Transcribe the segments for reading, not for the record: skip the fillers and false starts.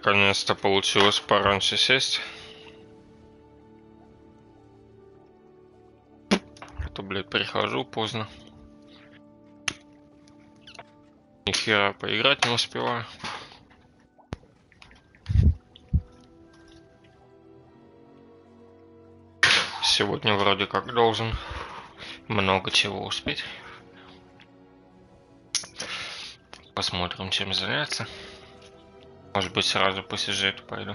Наконец-то получилось пораньше сесть. А то, блядь, прихожу поздно. Нихера поиграть не успеваю. Сегодня вроде как должен много чего успеть. Посмотрим, чем заняться. Может быть, сразу по сюжету пойду.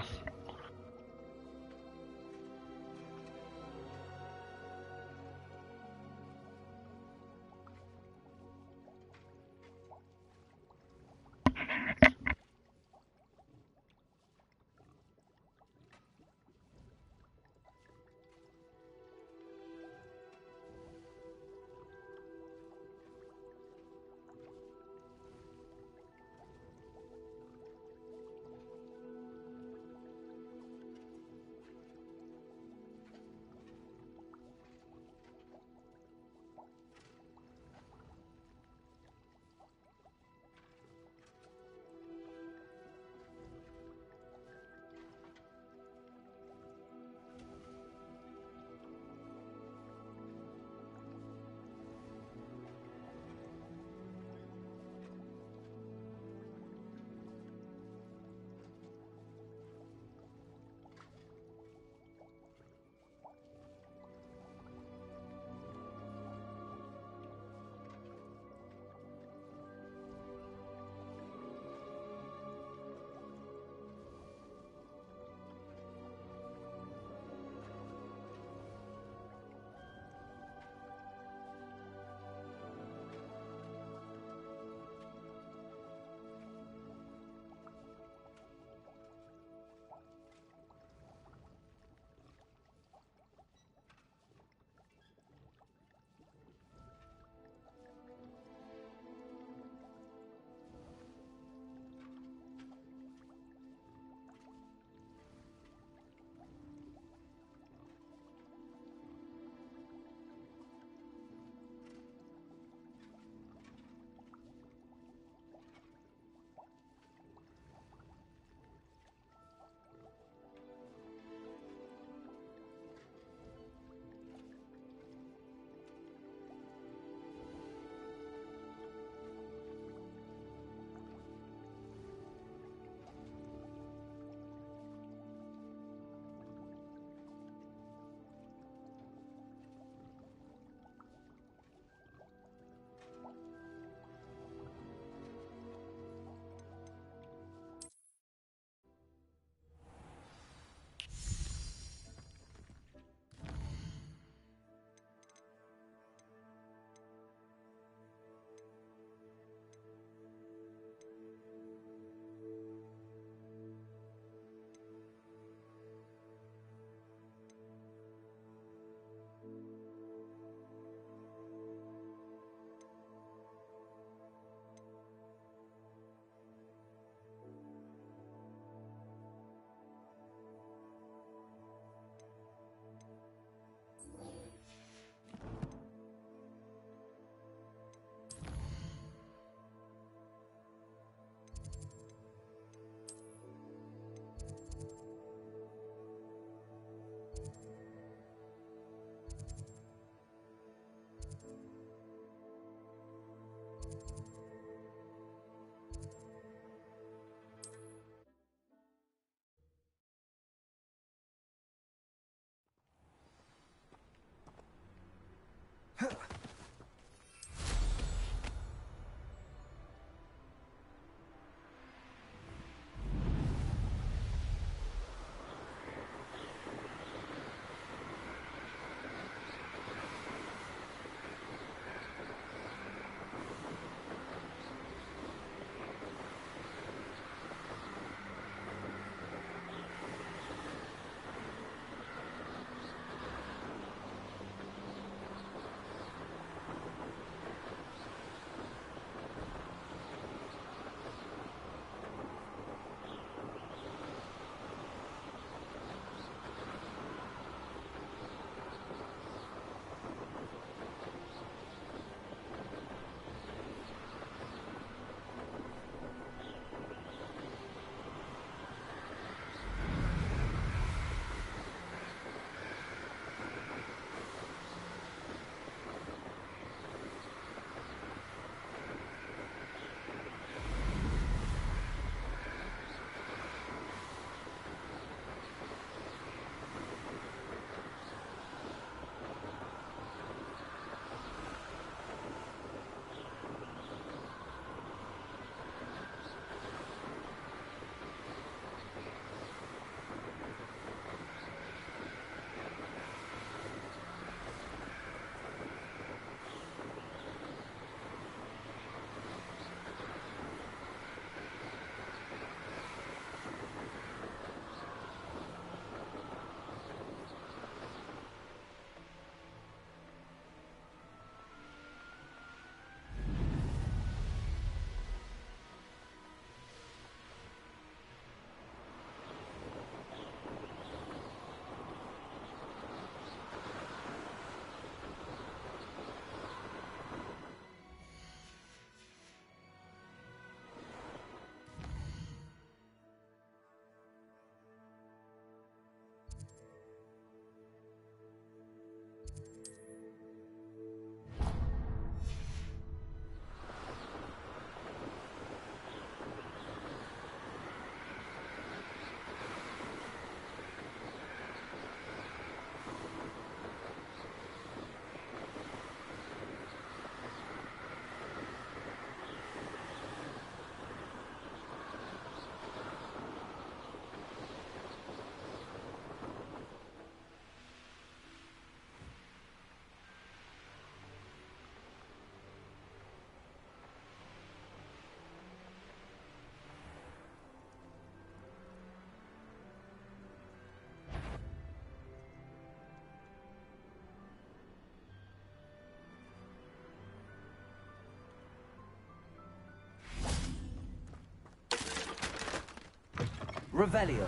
Revelio.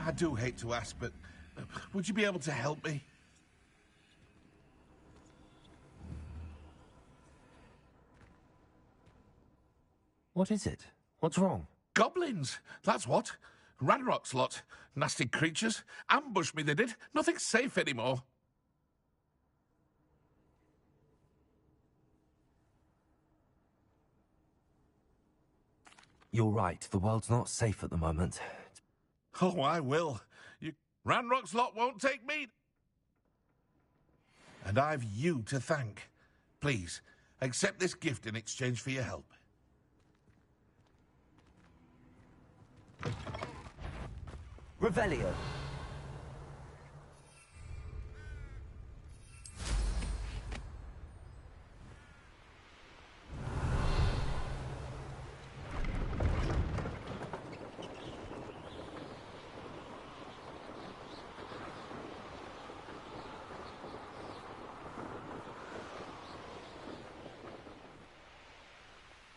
I do hate to ask, but would you be able to help me? What is it? What's wrong? Goblins, that's what. Ranrock's lot. Nasty creatures. Ambushed me, they did. Nothing's safe anymore. You're right, the world's not safe at the moment. Oh, I will. Ranrock's lot won't take me. And I've you to thank. Please, accept this gift in exchange for your help. Revelio.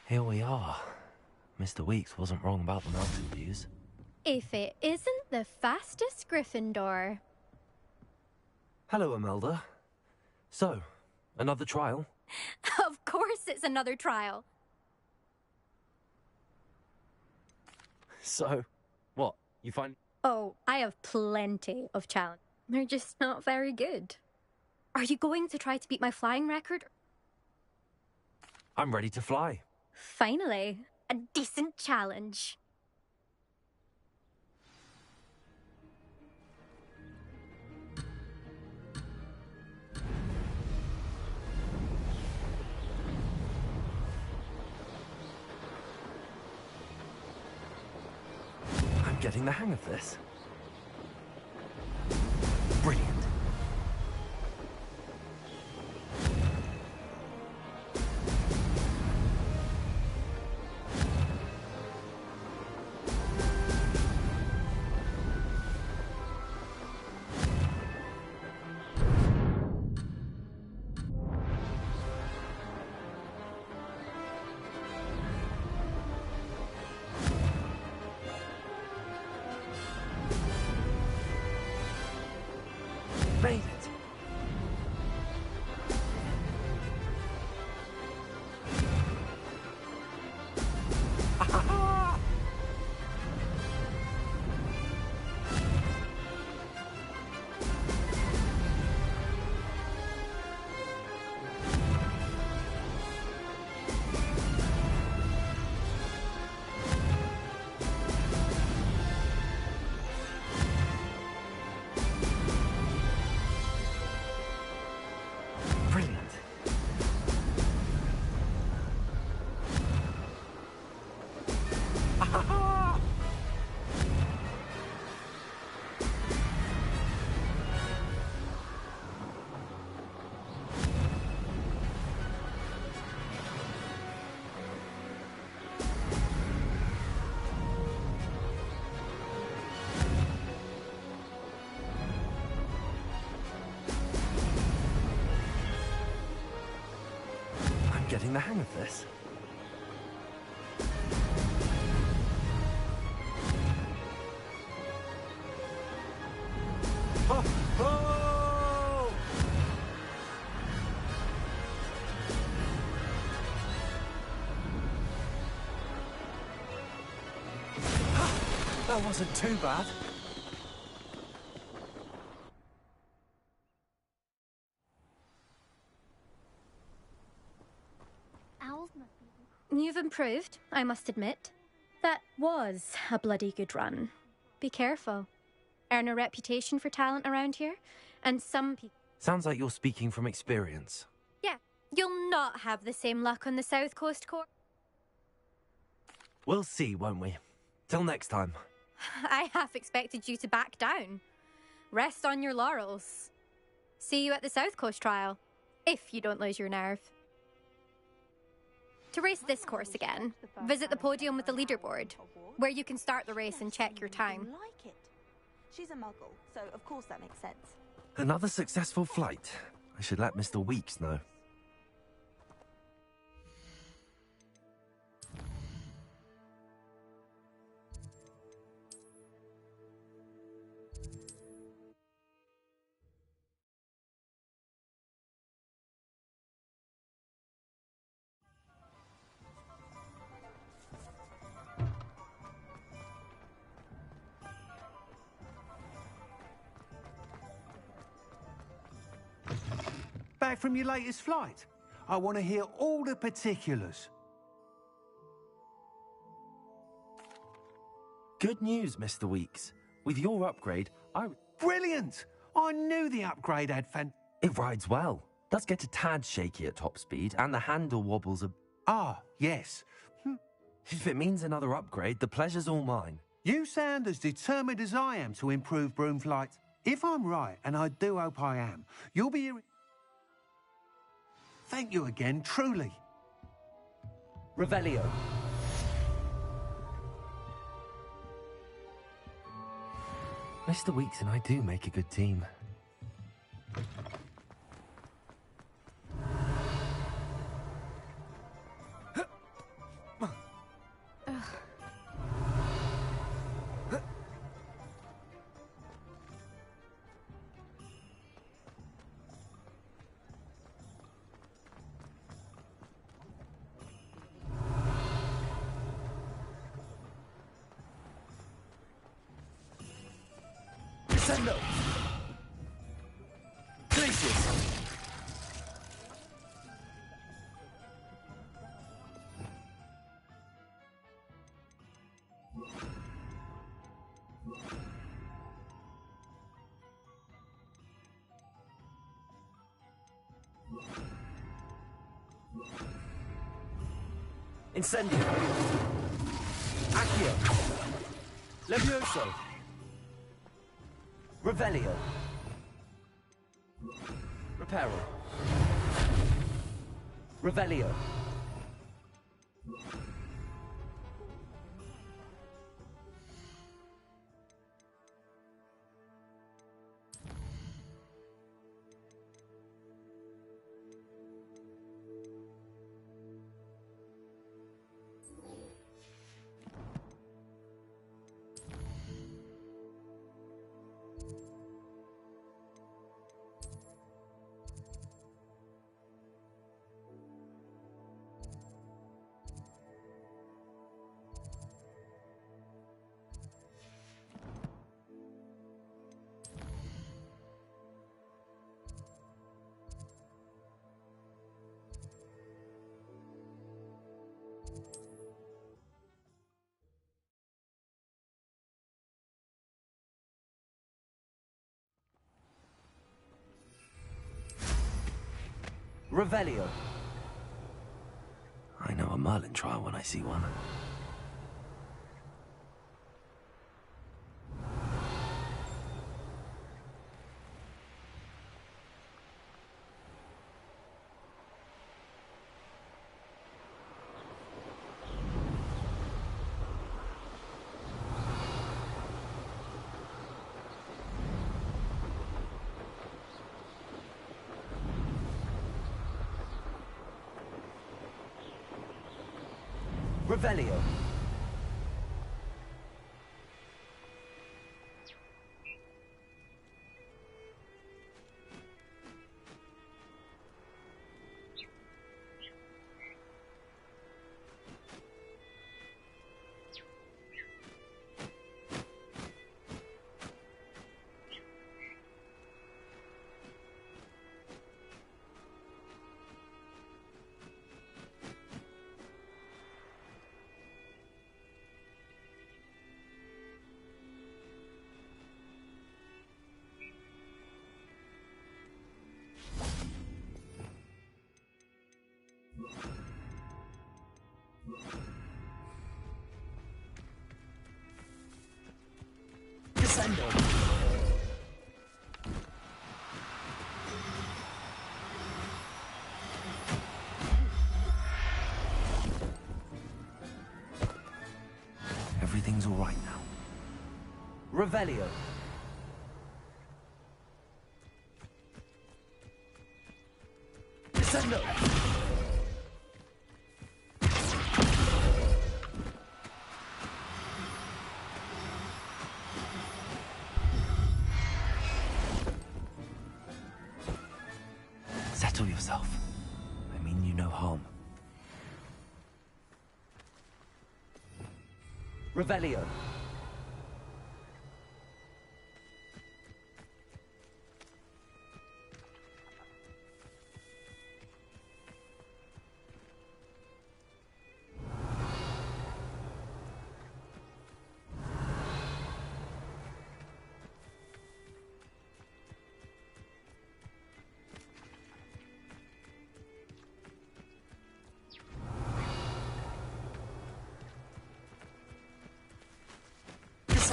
Here we are. Mr. Weeks wasn't wrong about the mountain views. If it isn't the fastest Gryffindor. Hello, Imelda. So, another trial? Of course it's another trial. So, what? You find... Oh, I have plenty of challenge. They're just not very good. Are you going to try to beat my flying record? I'm ready to fly. Finally, a decent challenge. I'm getting the hang of this. Brilliant. Made it. Ah-ha-ha! Brilliant. Ah-ha-ha! I'm getting the hang of this. Oh, oh! That wasn't too bad. You've improved, I must admit. That was a bloody good run. Be careful. Earn a reputation for talent around here, and some people... Sounds like you're speaking from experience. Yeah, you'll not have the same luck on the South Coast Court. We'll see, won't we? Till next time. I half expected you to back down. Rest on your laurels. See you at the South Coast trial, if you don't lose your nerve. To race this course again, visit the podium with the leaderboard, where you can start the race and check your time. Like it. She's a muggle, so of course that makes sense. Another successful flight. I should let Mr. Weeks know. back from your latest flight? I want to hear all the particulars. Good news, Mr. Weeks. With your upgrade, Brilliant! I knew the upgrade had It rides well. Does get a tad shaky at top speed, and the handle wobbles a... Ah, yes. If it means another upgrade, the pleasure's all mine. You sound as determined as I am to improve broom flight. If I'm right, and I do hope I am, you'll be here... Thank you again, truly. Revelio. Mr. Weeks and I do make a good team. Sendo! Places! Incendio! Accio! Levioso! Revelio. Reparo. Revelio. Revelio. I know a Merlin trial when I see one. Revelio. Descendo. Everything's all right now. Revelio. Descendo. Settle yourself. I mean you no harm. Revelio.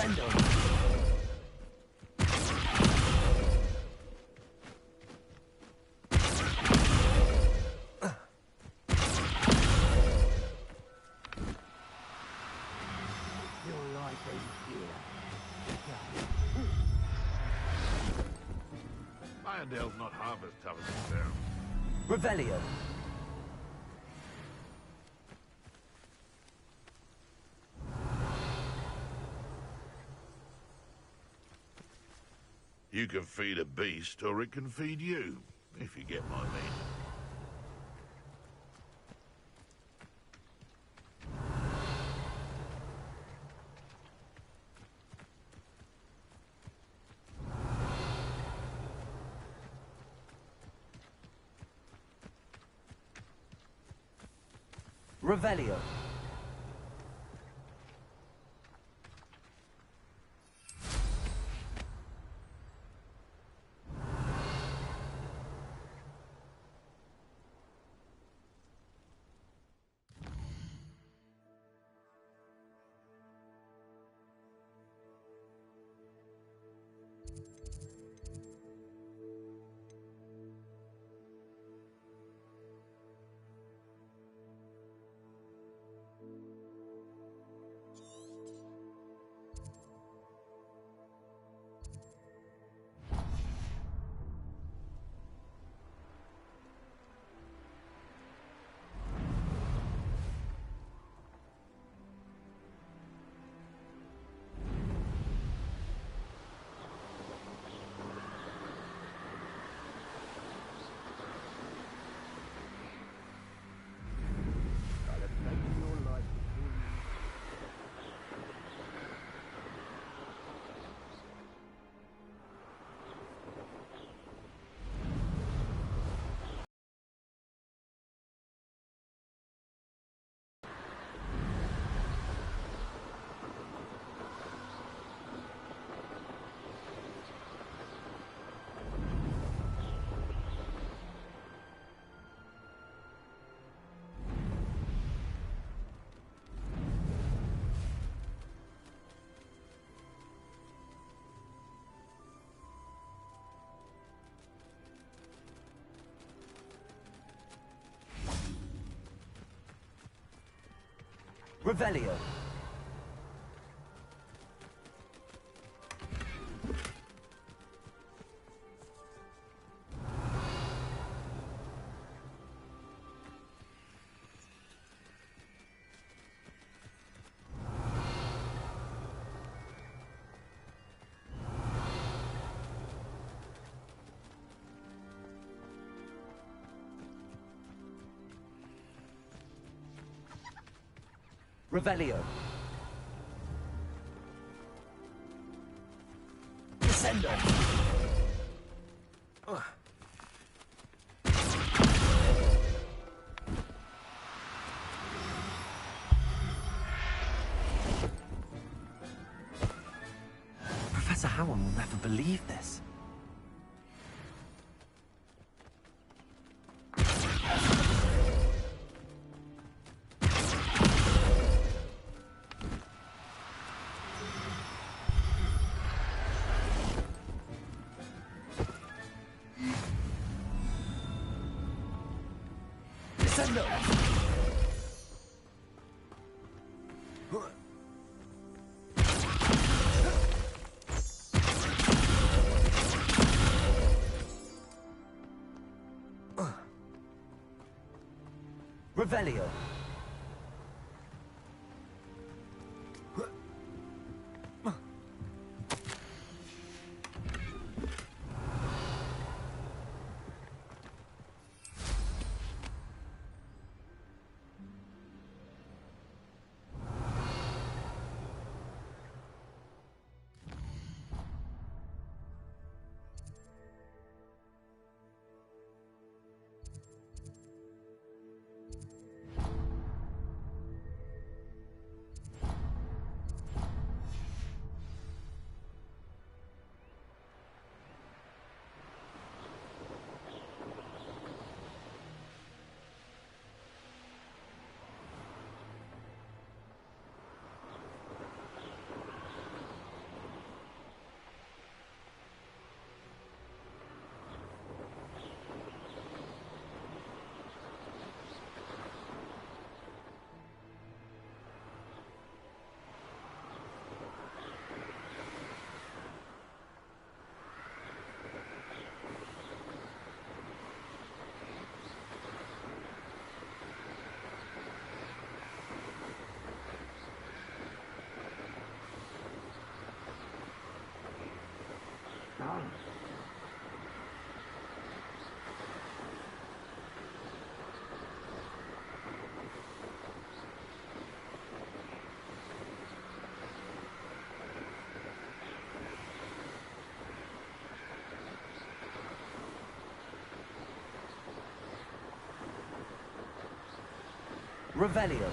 Descendo. Irondale's not half as tough as it sounds. Revelio. You can feed a beast, or it can feed you, if you get my meaning. Revelio. Revelio. Revelio. Descendo. Professor Howard will never believe this. Descendo. Revelio. Revelio.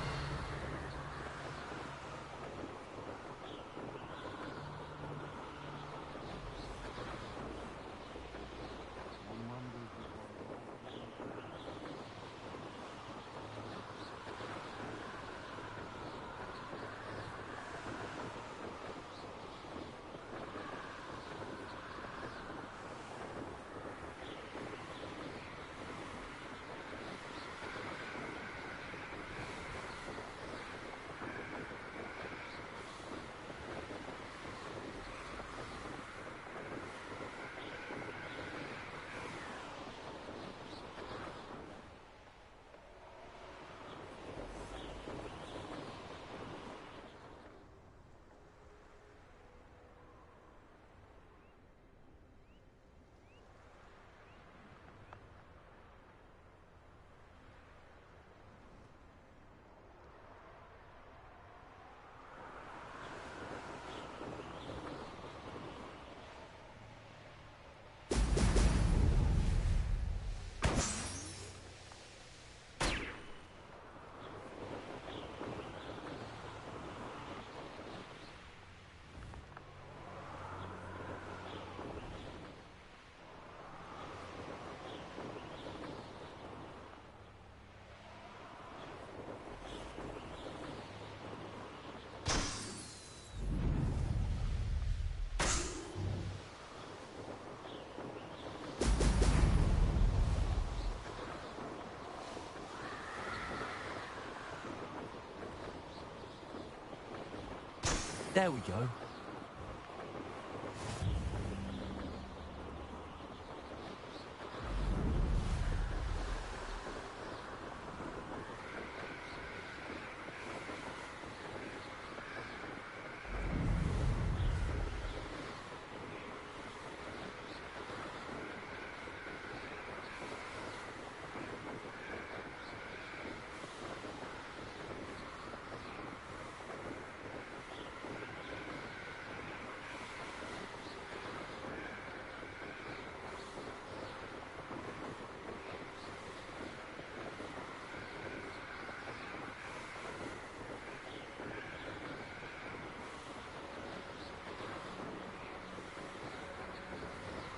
There we go.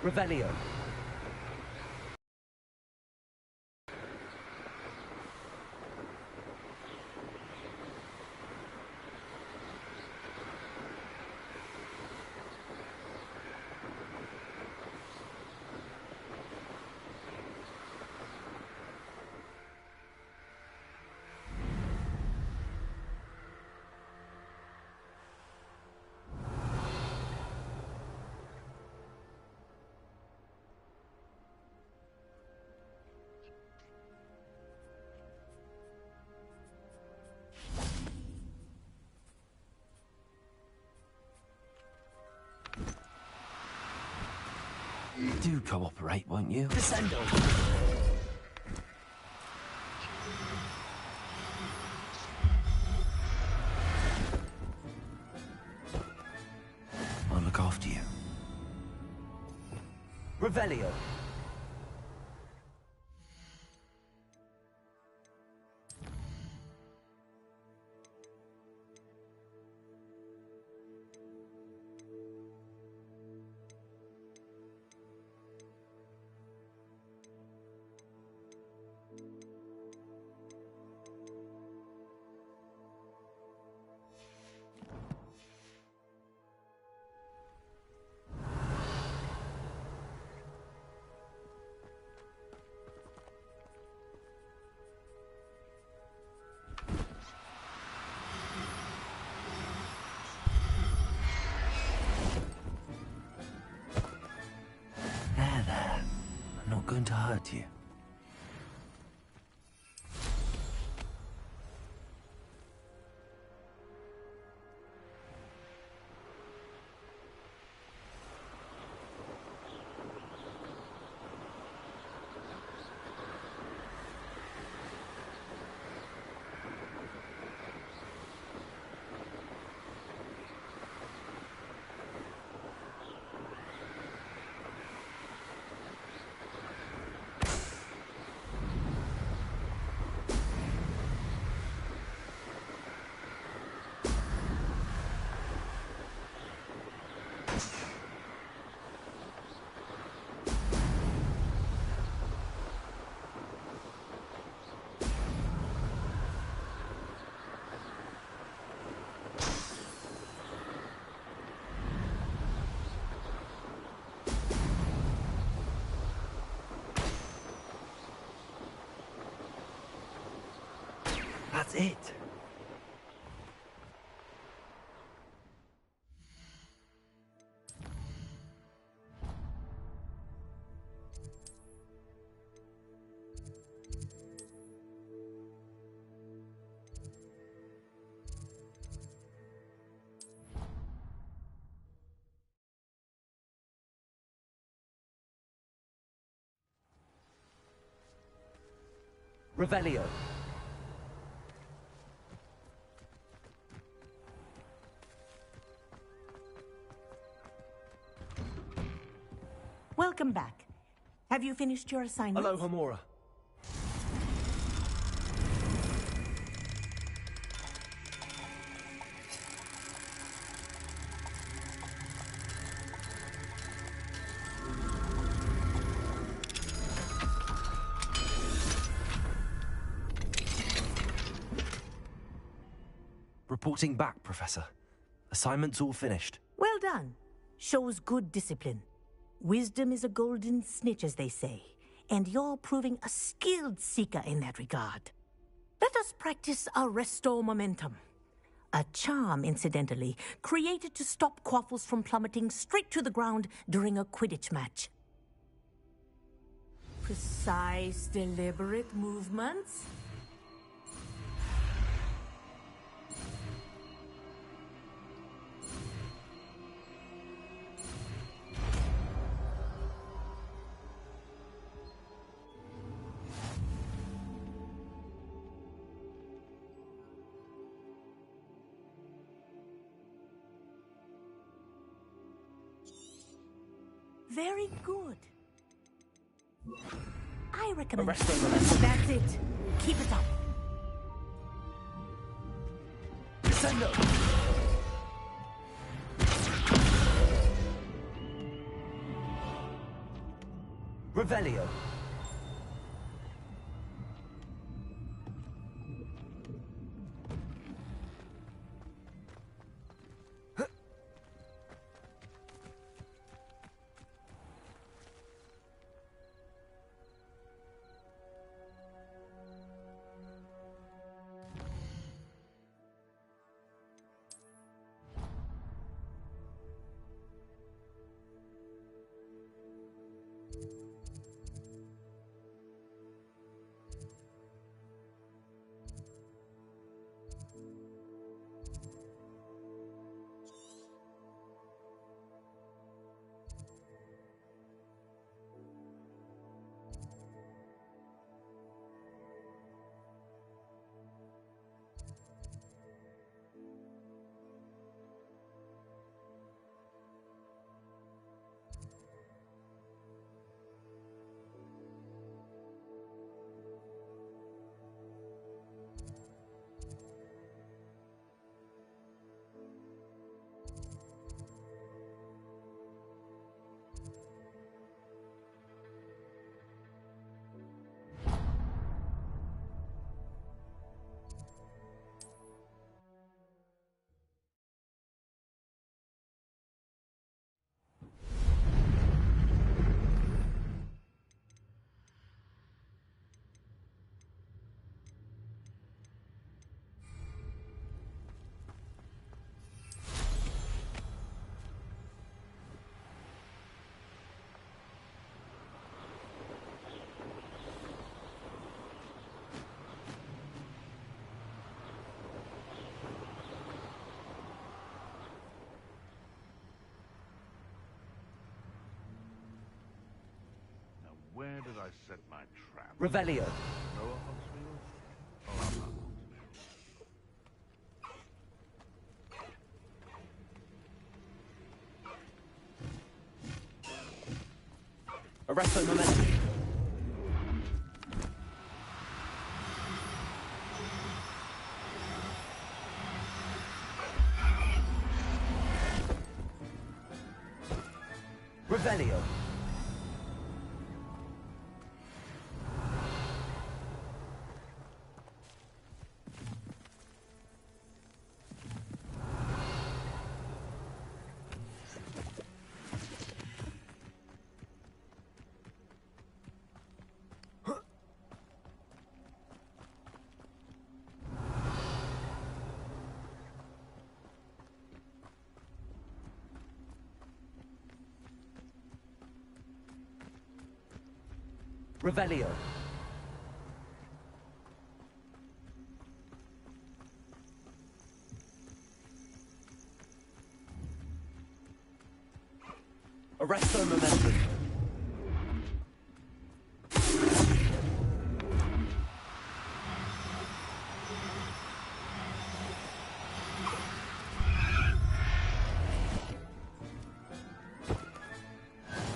Revelio. Do cooperate, won't you? Descendo. I'll look after you. Revelio. There. I'm not going to hurt you. That's it. Revelio. Welcome back. Have you finished your assignment? Hello, Homora. Reporting back, Professor. Assignment's all finished. Well done. Shows good discipline. Wisdom is a golden snitch, as they say, and you're proving a skilled seeker in that regard. Let us practice our restore momentum. A charm, incidentally, created to stop quaffles from plummeting straight to the ground during a Quidditch match. Precise, deliberate movements. Very good. I recommend... That's it. Keep it up. Descendo. Revelio. Where did I set my trap? Revelio. Lower Hogsfield? Or upper Hogsfield? Arresto momentum. Revelio. Revelio. Arresto momentum.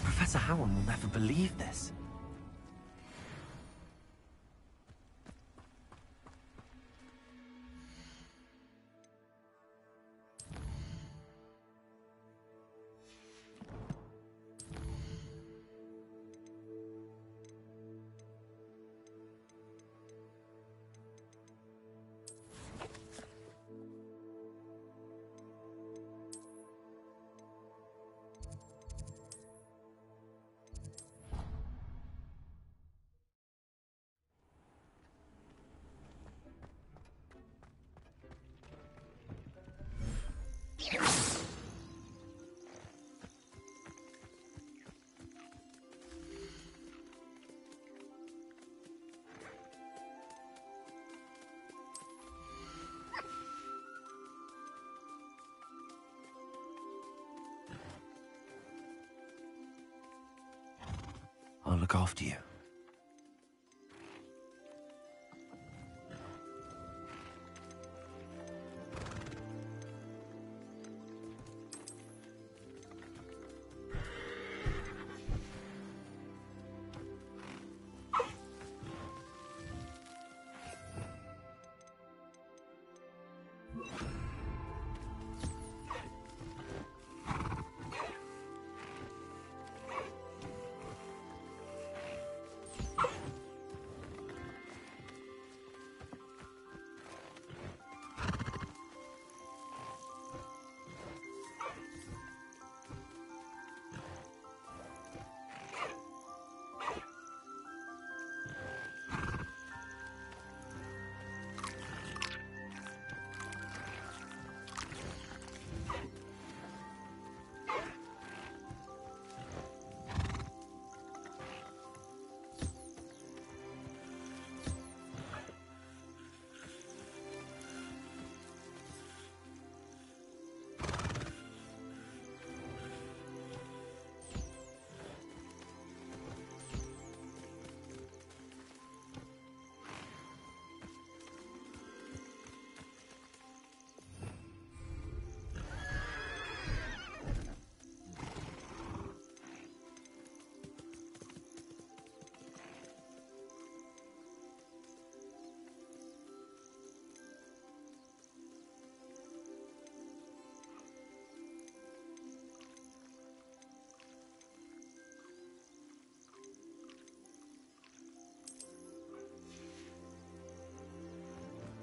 Professor Howard will never believe this. I'll look after you.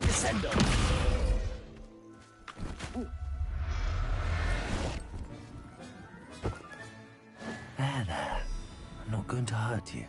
Descendo. There. I'm not going to hurt you.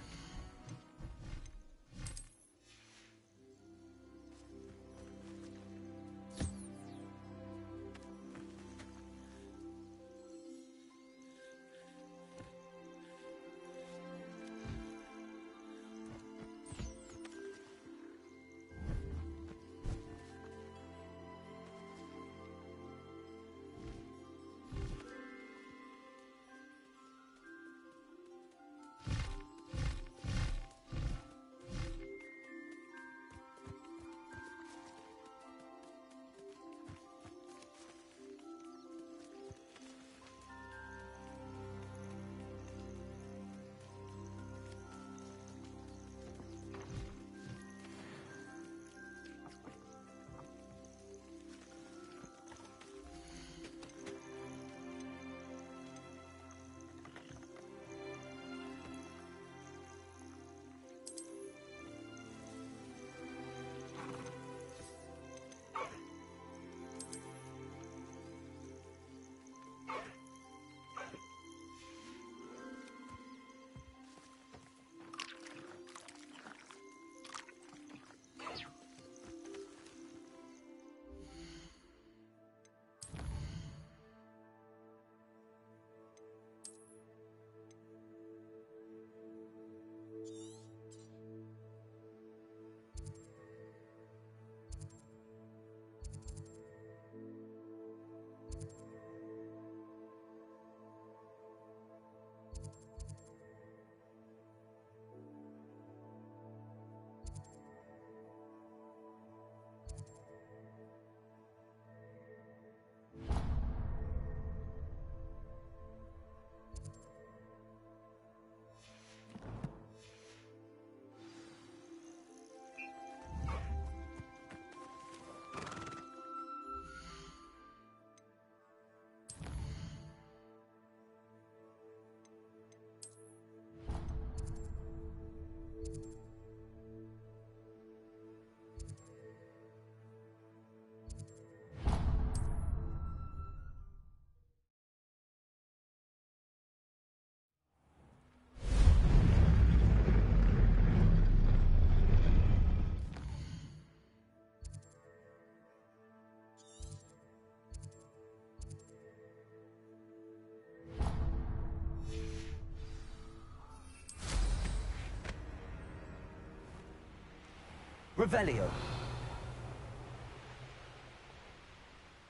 Revelio.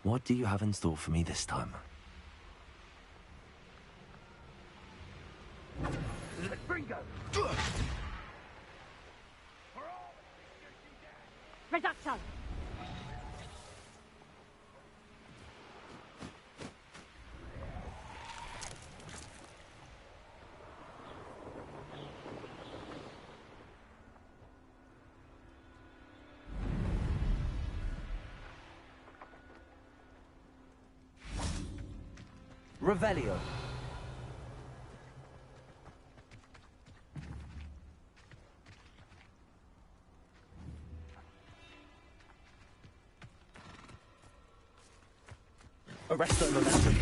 What do you have in store for me this time? Reducto! Revelio. Arresto momentum.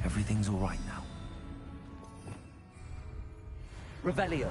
Everything's all right now. Revelio.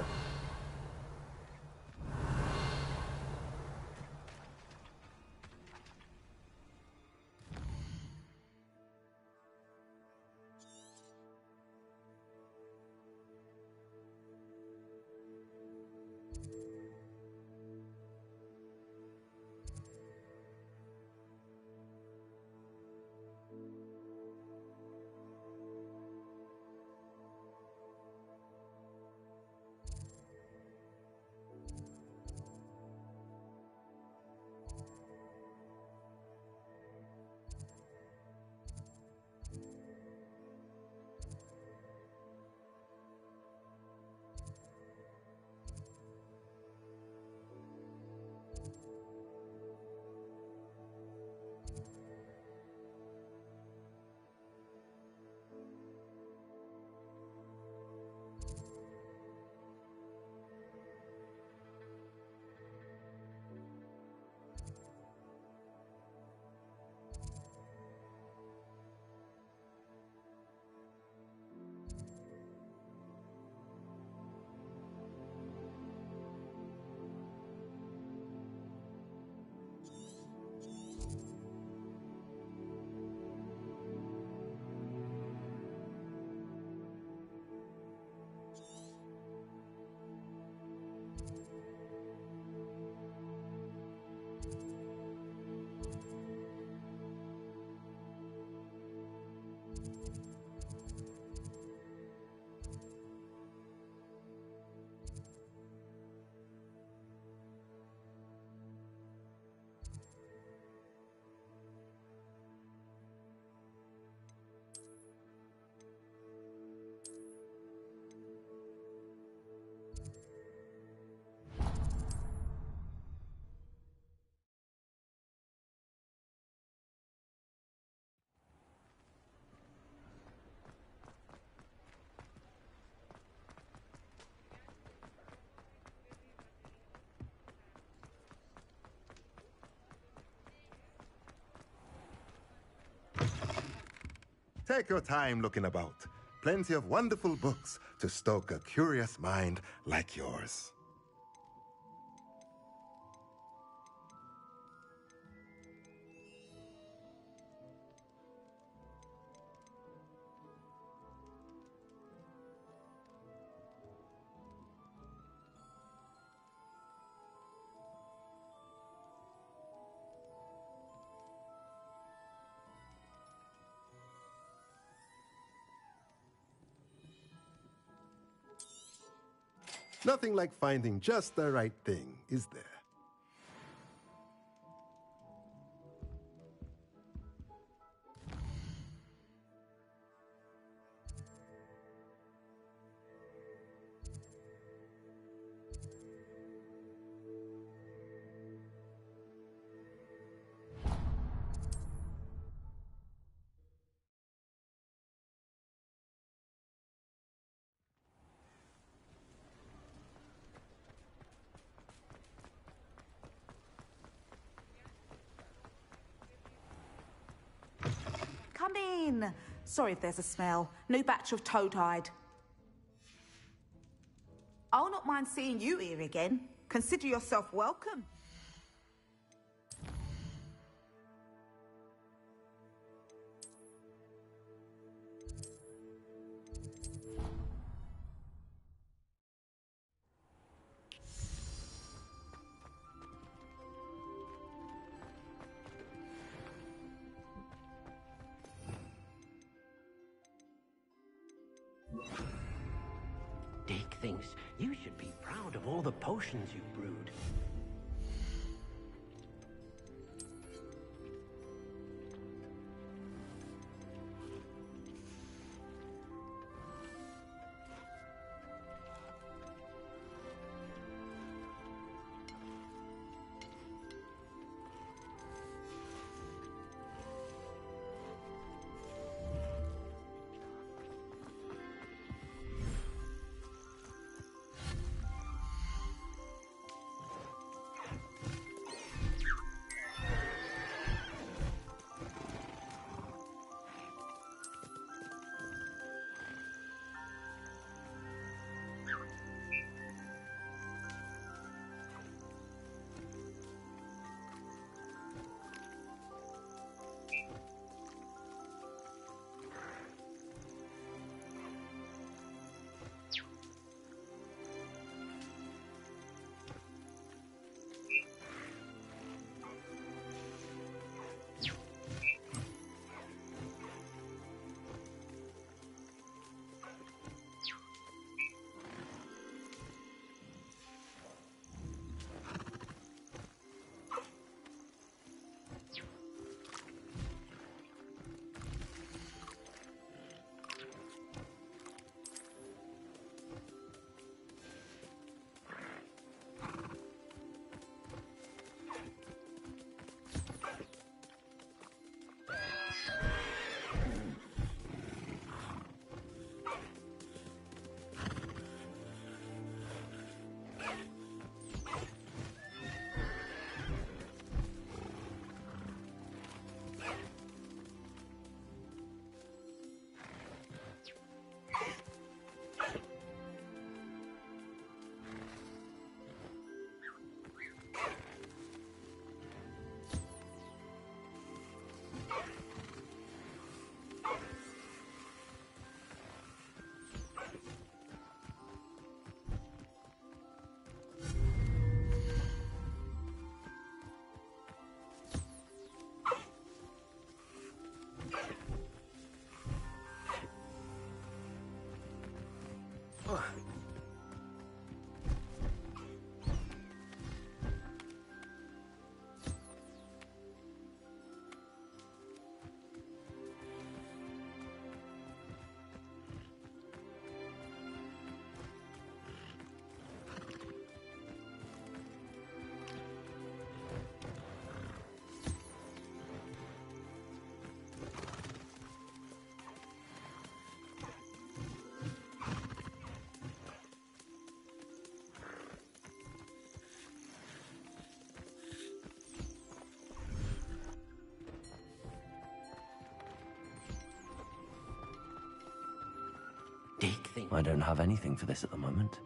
Take your time looking about. Plenty of wonderful books to stoke a curious mind like yours. Nothing like finding just the right thing, is there? Come in. Sorry if there's a smell. New batch of toe-tied. I'll not mind seeing you here again. Consider yourself welcome. thinks you should be proud of all the potions you brewed. I don't have anything for this at the moment.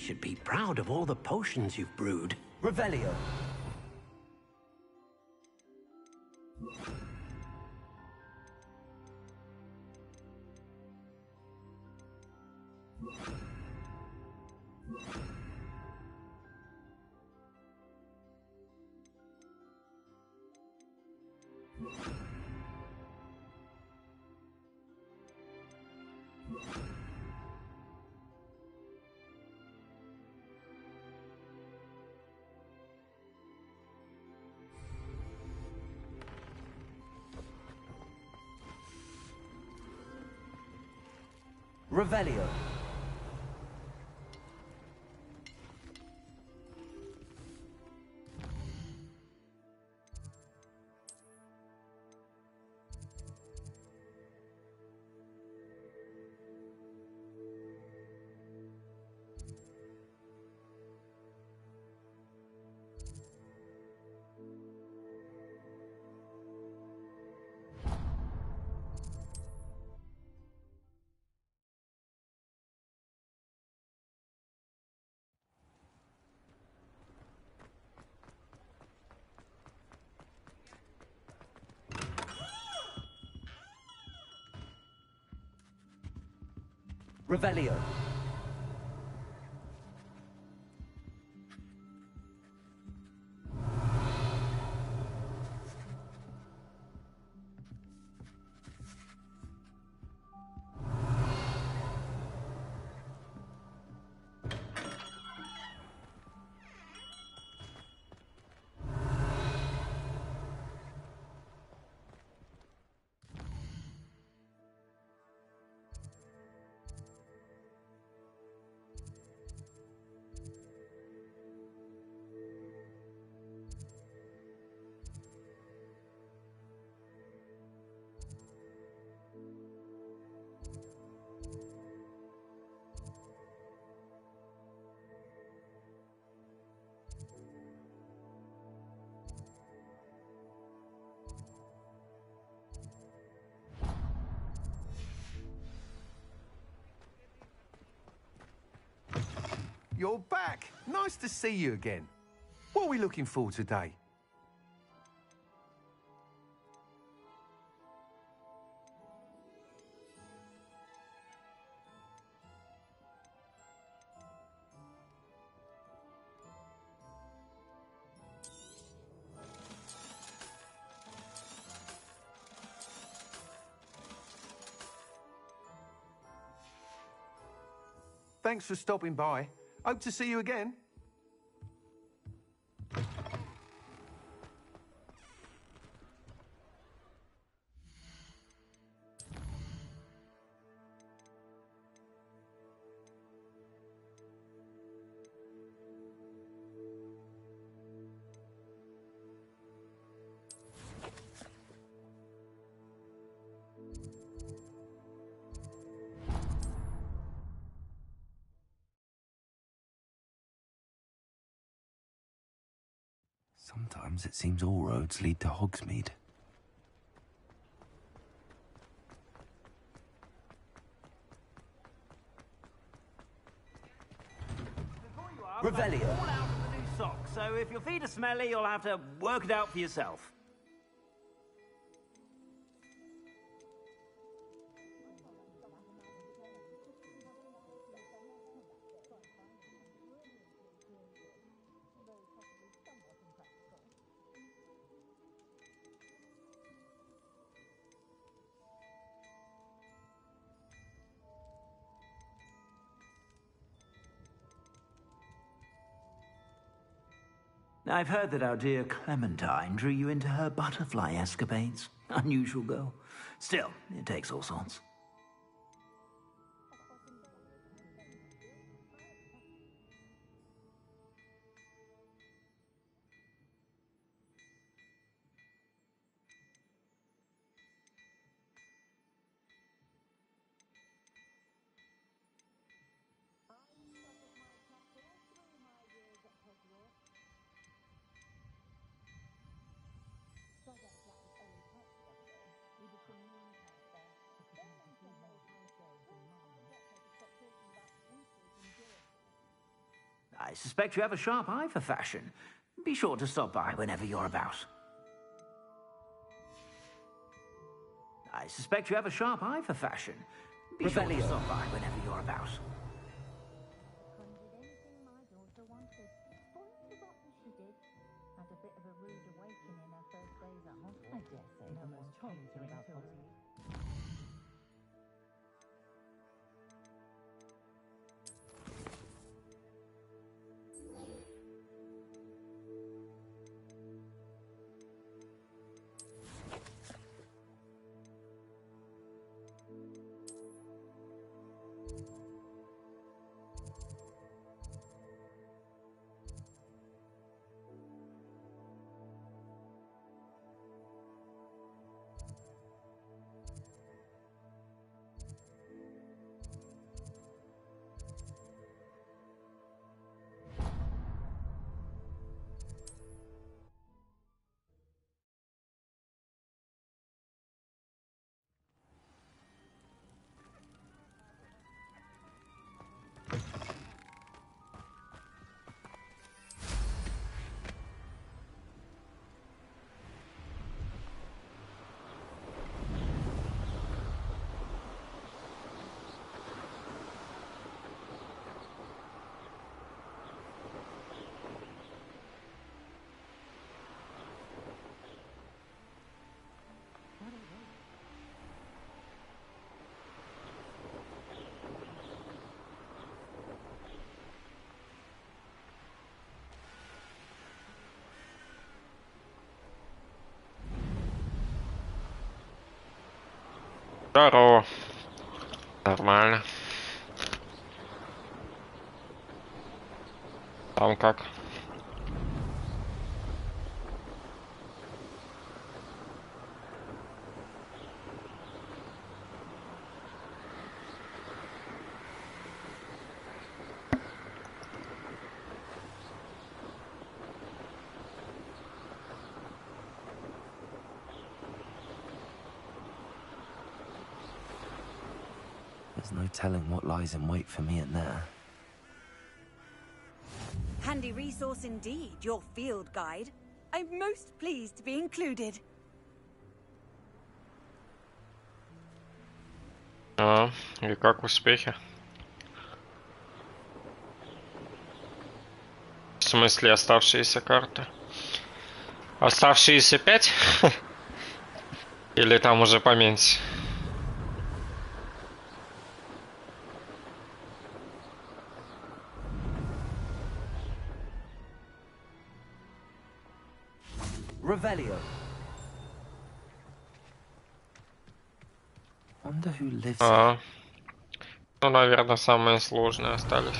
should be proud of all the potions you've brewed. Revelio. Revelio. Revelio. You're back. Nice to see you again. What are we looking for today? Thanks for stopping by. Hope to see you again. Sometimes it seems all roads lead to Hogsmeade. Revelio. All out of the new socks, so if your feet are smelly, you'll have to work it out for yourself. I've heard that our dear Clementine drew you into her butterfly escapades. Unusual girl. Still, it takes all sorts. I suspect you have a sharp eye for fashion. Be sure to stop by whenever you're about. I suspect you have a sharp eye for fashion. Be sure to stop by whenever you're about. Здорово. Нормально. Там как? There's no telling what lies in wait for me in there. Handy resource indeed, your field guide. I'm most pleased to be included. И как успехи? В смысле оставшиеся карты? Оставшиеся 5? Или там уже поменьше? Revelio. Wonder who lives Ну, наверное, самые сложные остались.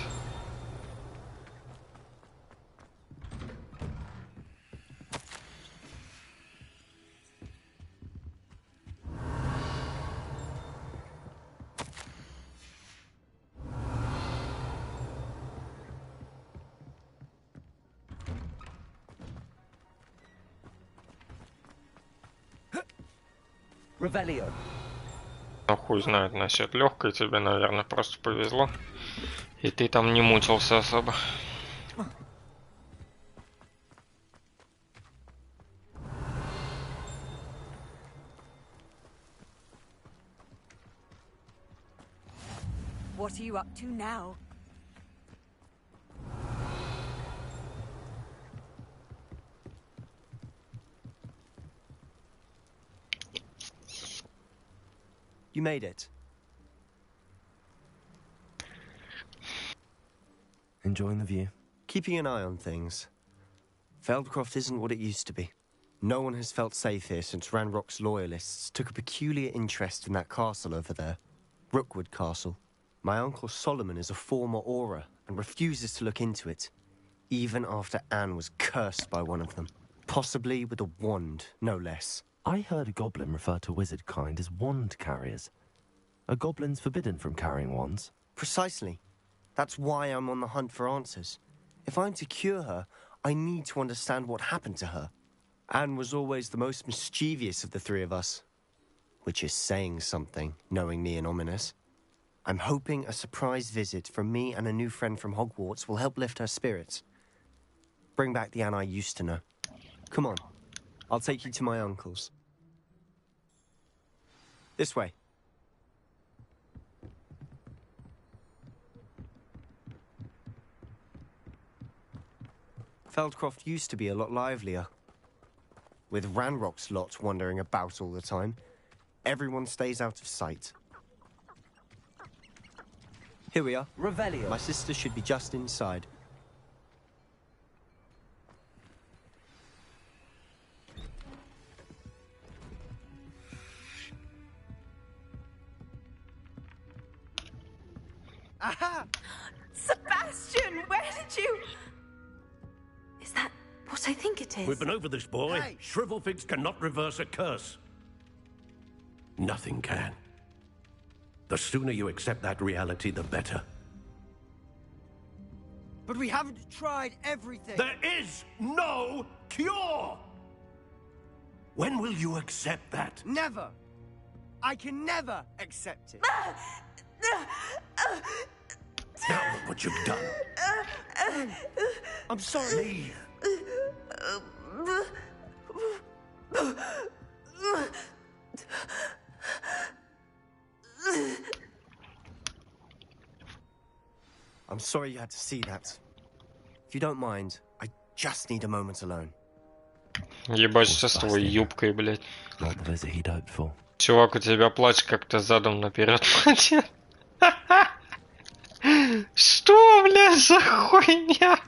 Revelio. Ну, хуй знает насчет легкой, тебе, наверное, просто повезло. И ты там не мучился особо. What are you up to now? You made it. Enjoying the view? Keeping an eye on things. Feldcroft isn't what it used to be. No one has felt safe here since Ranrock's loyalists took a peculiar interest in that castle over there. Rookwood Castle. My uncle Solomon is a former Auror and refuses to look into it, even after Anne was cursed by one of them. Possibly with a wand, no less. I heard a goblin refer to wizard kind as wand carriers. Are goblins forbidden from carrying wands? Precisely. That's why I'm on the hunt for answers. If I'm to cure her, I need to understand what happened to her. Anne was always the most mischievous of the three of us. Which is saying something, knowing me and Ominous. I'm hoping a surprise visit from me and a new friend from Hogwarts will help lift her spirits. Bring back the Anne I used to know. Come on, I'll take you to my uncle's. This way. Feldcroft used to be a lot livelier. With Ranrock's lot wandering about all the time, everyone stays out of sight. Here we are. Revelio. My sister should be just inside. Aha! Sebastian, where did you... Is that what I think it is? We've been over this, boy. Hey. Shrivelfigs cannot reverse a curse. Nothing can. The sooner you accept that reality, the better. But we haven't tried everything. There is no cure! When will you accept that? Never. I can never accept it. Now look what you've done. I'm sorry. Leave. I'm sorry you had to see that. If you don't mind, I just need a moment alone. Ебать, что с твоей юбкой, блядь. Not the visit he'd hoped for. Чувак, у тебя плащ как-то задом наперед надет. Что, блядь, за хуйня?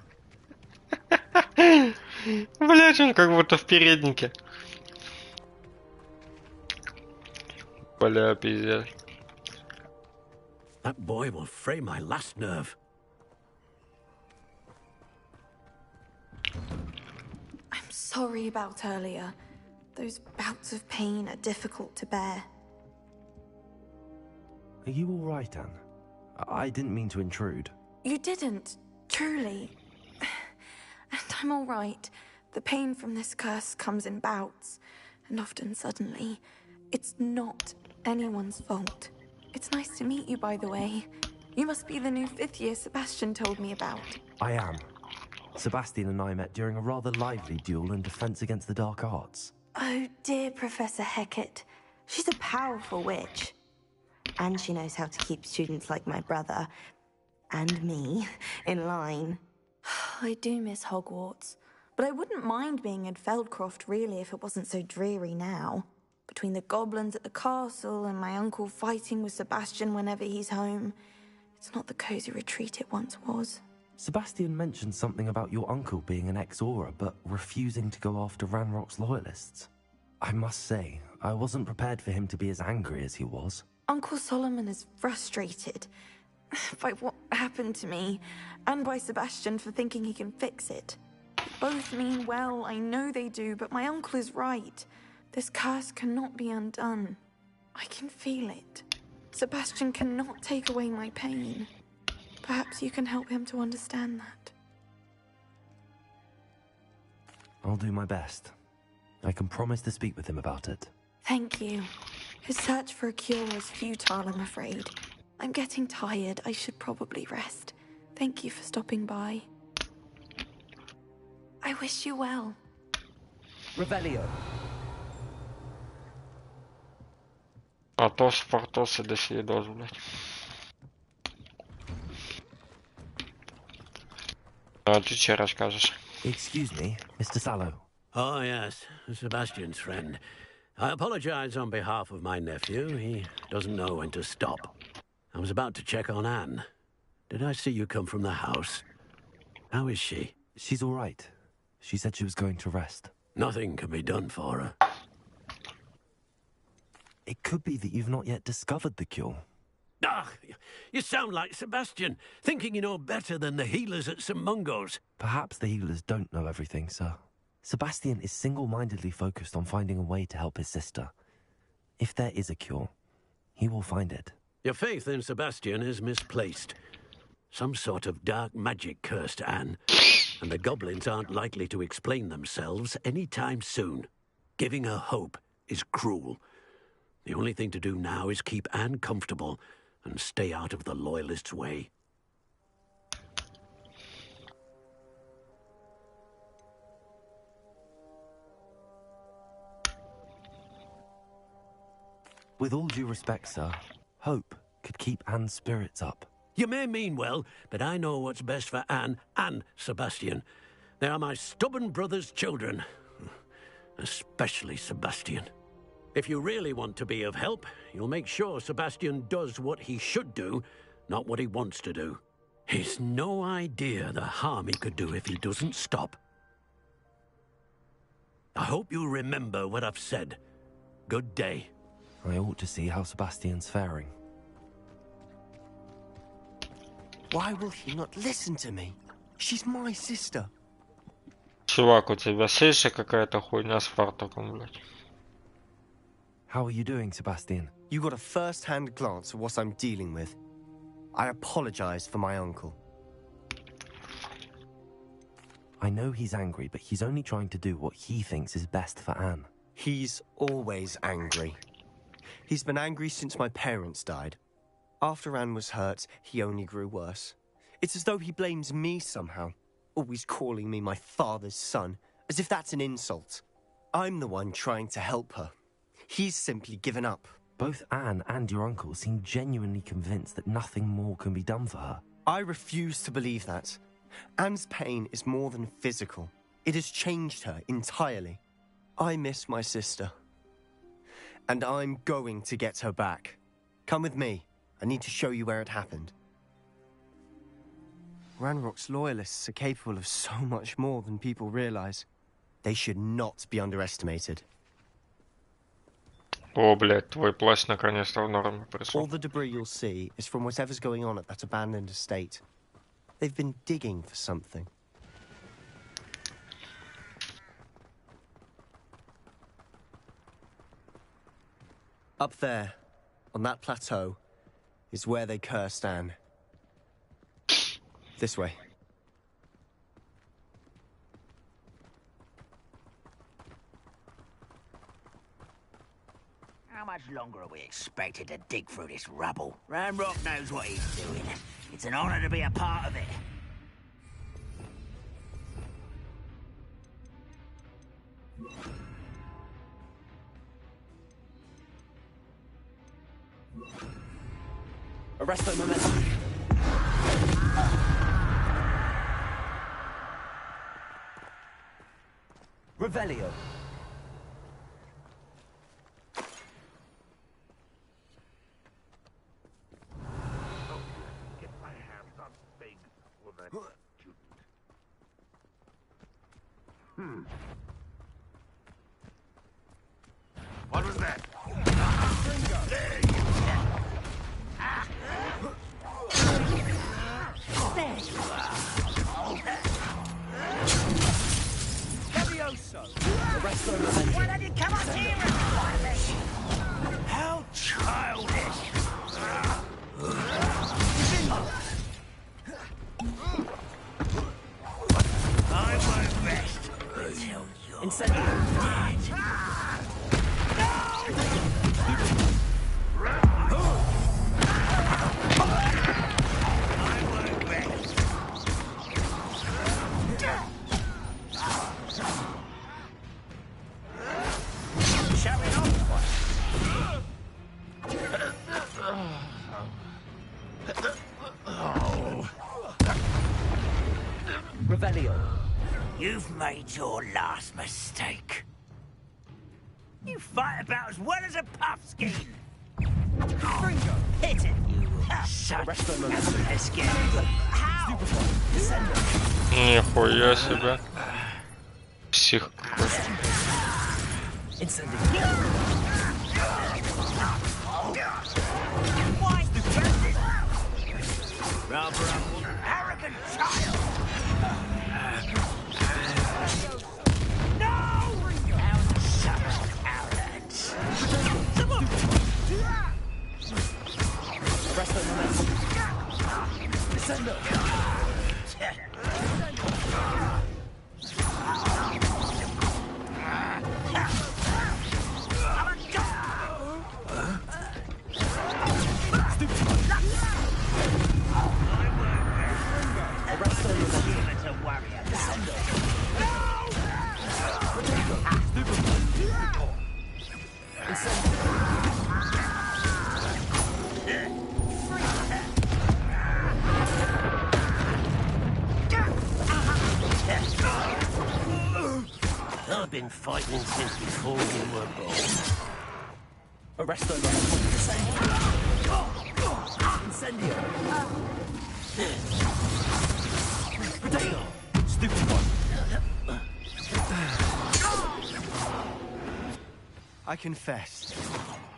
Блядь, он как будто в переднике. Бля, пиздец. That boy will fray my last nerve. I'm sorry about earlier. Those bouts of pain are difficult to bear. Are you all right, Anne? I didn't mean to intrude. You didn't, truly. And I'm all right. The pain from this curse comes in bouts, and often suddenly. It's not anyone's fault. It's nice to meet you, by the way. You must be the new 5th year Sebastian told me about. I am. Sebastian and I met during a rather lively duel in Defense Against the Dark Arts. Oh, dear Professor Hecat. She's a powerful witch. And she knows how to keep students like my brother, and me, in line. I do miss Hogwarts, but I wouldn't mind being in Feldcroft, really, if it wasn't so dreary now. Between the goblins at the castle and my uncle fighting with Sebastian whenever he's home, it's not the cozy retreat it once was. Sebastian mentioned something about your uncle being an ex-Auror, but refusing to go after Ranrock's loyalists. I must say, I wasn't prepared for him to be as angry as he was. Uncle Solomon is frustrated by what happened to me, and by Sebastian for thinking he can fix it. They both mean well, I know they do, but my uncle is right. This curse cannot be undone. I can feel it. Sebastian cannot take away my pain. Perhaps you can help him to understand that. I'll do my best. I can promise to speak with him about it. Thank you. His search for a cure was futile, I'm afraid. I'm getting tired. I should probably rest. Thank you for stopping by. I wish you well. Revelio. Атос, Портос и Досвидос, блядь. А ты че расскажешь? Excuse me, Mr. Sallow. Oh, yes, Sebastian's friend. I apologize on behalf of my nephew. He doesn't know when to stop. I was about to check on Anne. Did I see you come from the house? How is she? She's all right. She said she was going to rest. Nothing can be done for her. It could be that you've not yet discovered the cure. Ah, you sound like Sebastian, thinking you know better than the healers at St. Mungo's. Perhaps the healers don't know everything, sir. Sebastian is single-mindedly focused on finding a way to help his sister. If there is a cure, he will find it. Your faith in Sebastian is misplaced. Some sort of dark magic cursed Anne, and the goblins aren't likely to explain themselves anytime soon. Giving her hope is cruel. The only thing to do now is keep Anne comfortable and stay out of the Loyalists' way. With all due respect, sir, hope could keep Anne's spirits up. You may mean well, but I know what's best for Anne and Sebastian. They are my stubborn brother's children. Especially Sebastian. If you really want to be of help, you'll make sure Sebastian does what he should do, not what he wants to do. He's no idea the harm he could do if he doesn't stop. I hope you remember what I've said. Good day. I ought to see how Sebastian's faring. Why will he not listen to me? She's my sister. Чувак, у тебя сессия какая-то хуйня с фартуком, блядь. How are you doing, Sebastian? You got a first-hand glance at what I'm dealing with. I apologize for my uncle. I know he's angry, but he's only trying to do what he thinks is best for Anne. He's always angry. He's been angry since my parents died. After Anne was hurt, he only grew worse. It's as though he blames me somehow, always calling me my father's son, as if that's an insult. I'm the one trying to help her. He's simply given up. Both Anne and your uncle seem genuinely convinced that nothing more can be done for her. I refuse to believe that. Anne's pain is more than physical. It has changed her entirely. I miss my sister. And I'm going to get her back. Come with me. I need to show you where it happened. Ranrock's loyalists are capable of so much more than people realize. They should not be underestimated. О, блядь, твой плащ наконец-то в норме пришел. All the debris you'll see is from whatever's going on at that abandoned estate. They've been digging for something. Up there, on that plateau, is where they cursed Anne. This way. How much longer are we expected to dig through this rubble? Ranrock knows what he's doing. It's an honor to be a part of it. Arrest the momentum. Revelio. Get my hands on things for that student. What was that? Why don't you come up here and fight me? How childish! I won't rest until you're dead. Revelio. You've made your last mistake. You fight about as well as a puffskein. Hit it, you son. Let's get it. How? Нихуя себе. Псих. Arrogant child. I've been fighting since before you were born. Arresto Incendio. Potato. Stupid one. I confess,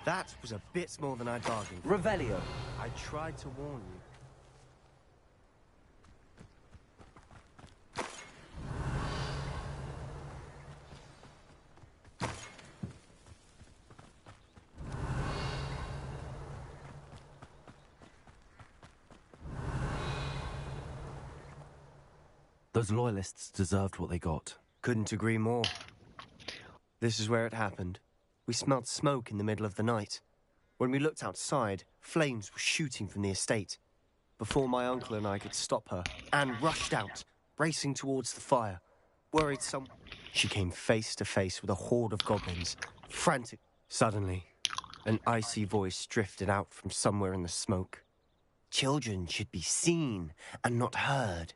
that was a bit more than I bargained. Revelio. I tried to warn you. Those loyalists deserved what they got. Couldn't agree more. This is where it happened. We smelled smoke in the middle of the night. When we looked outside, flames were shooting from the estate. Before my uncle and I could stop her, Anne rushed out, racing towards the fire. Worried she came face to face with a horde of goblins, frantic. Suddenly, an icy voice drifted out from somewhere in the smoke. Children should be seen and not heard.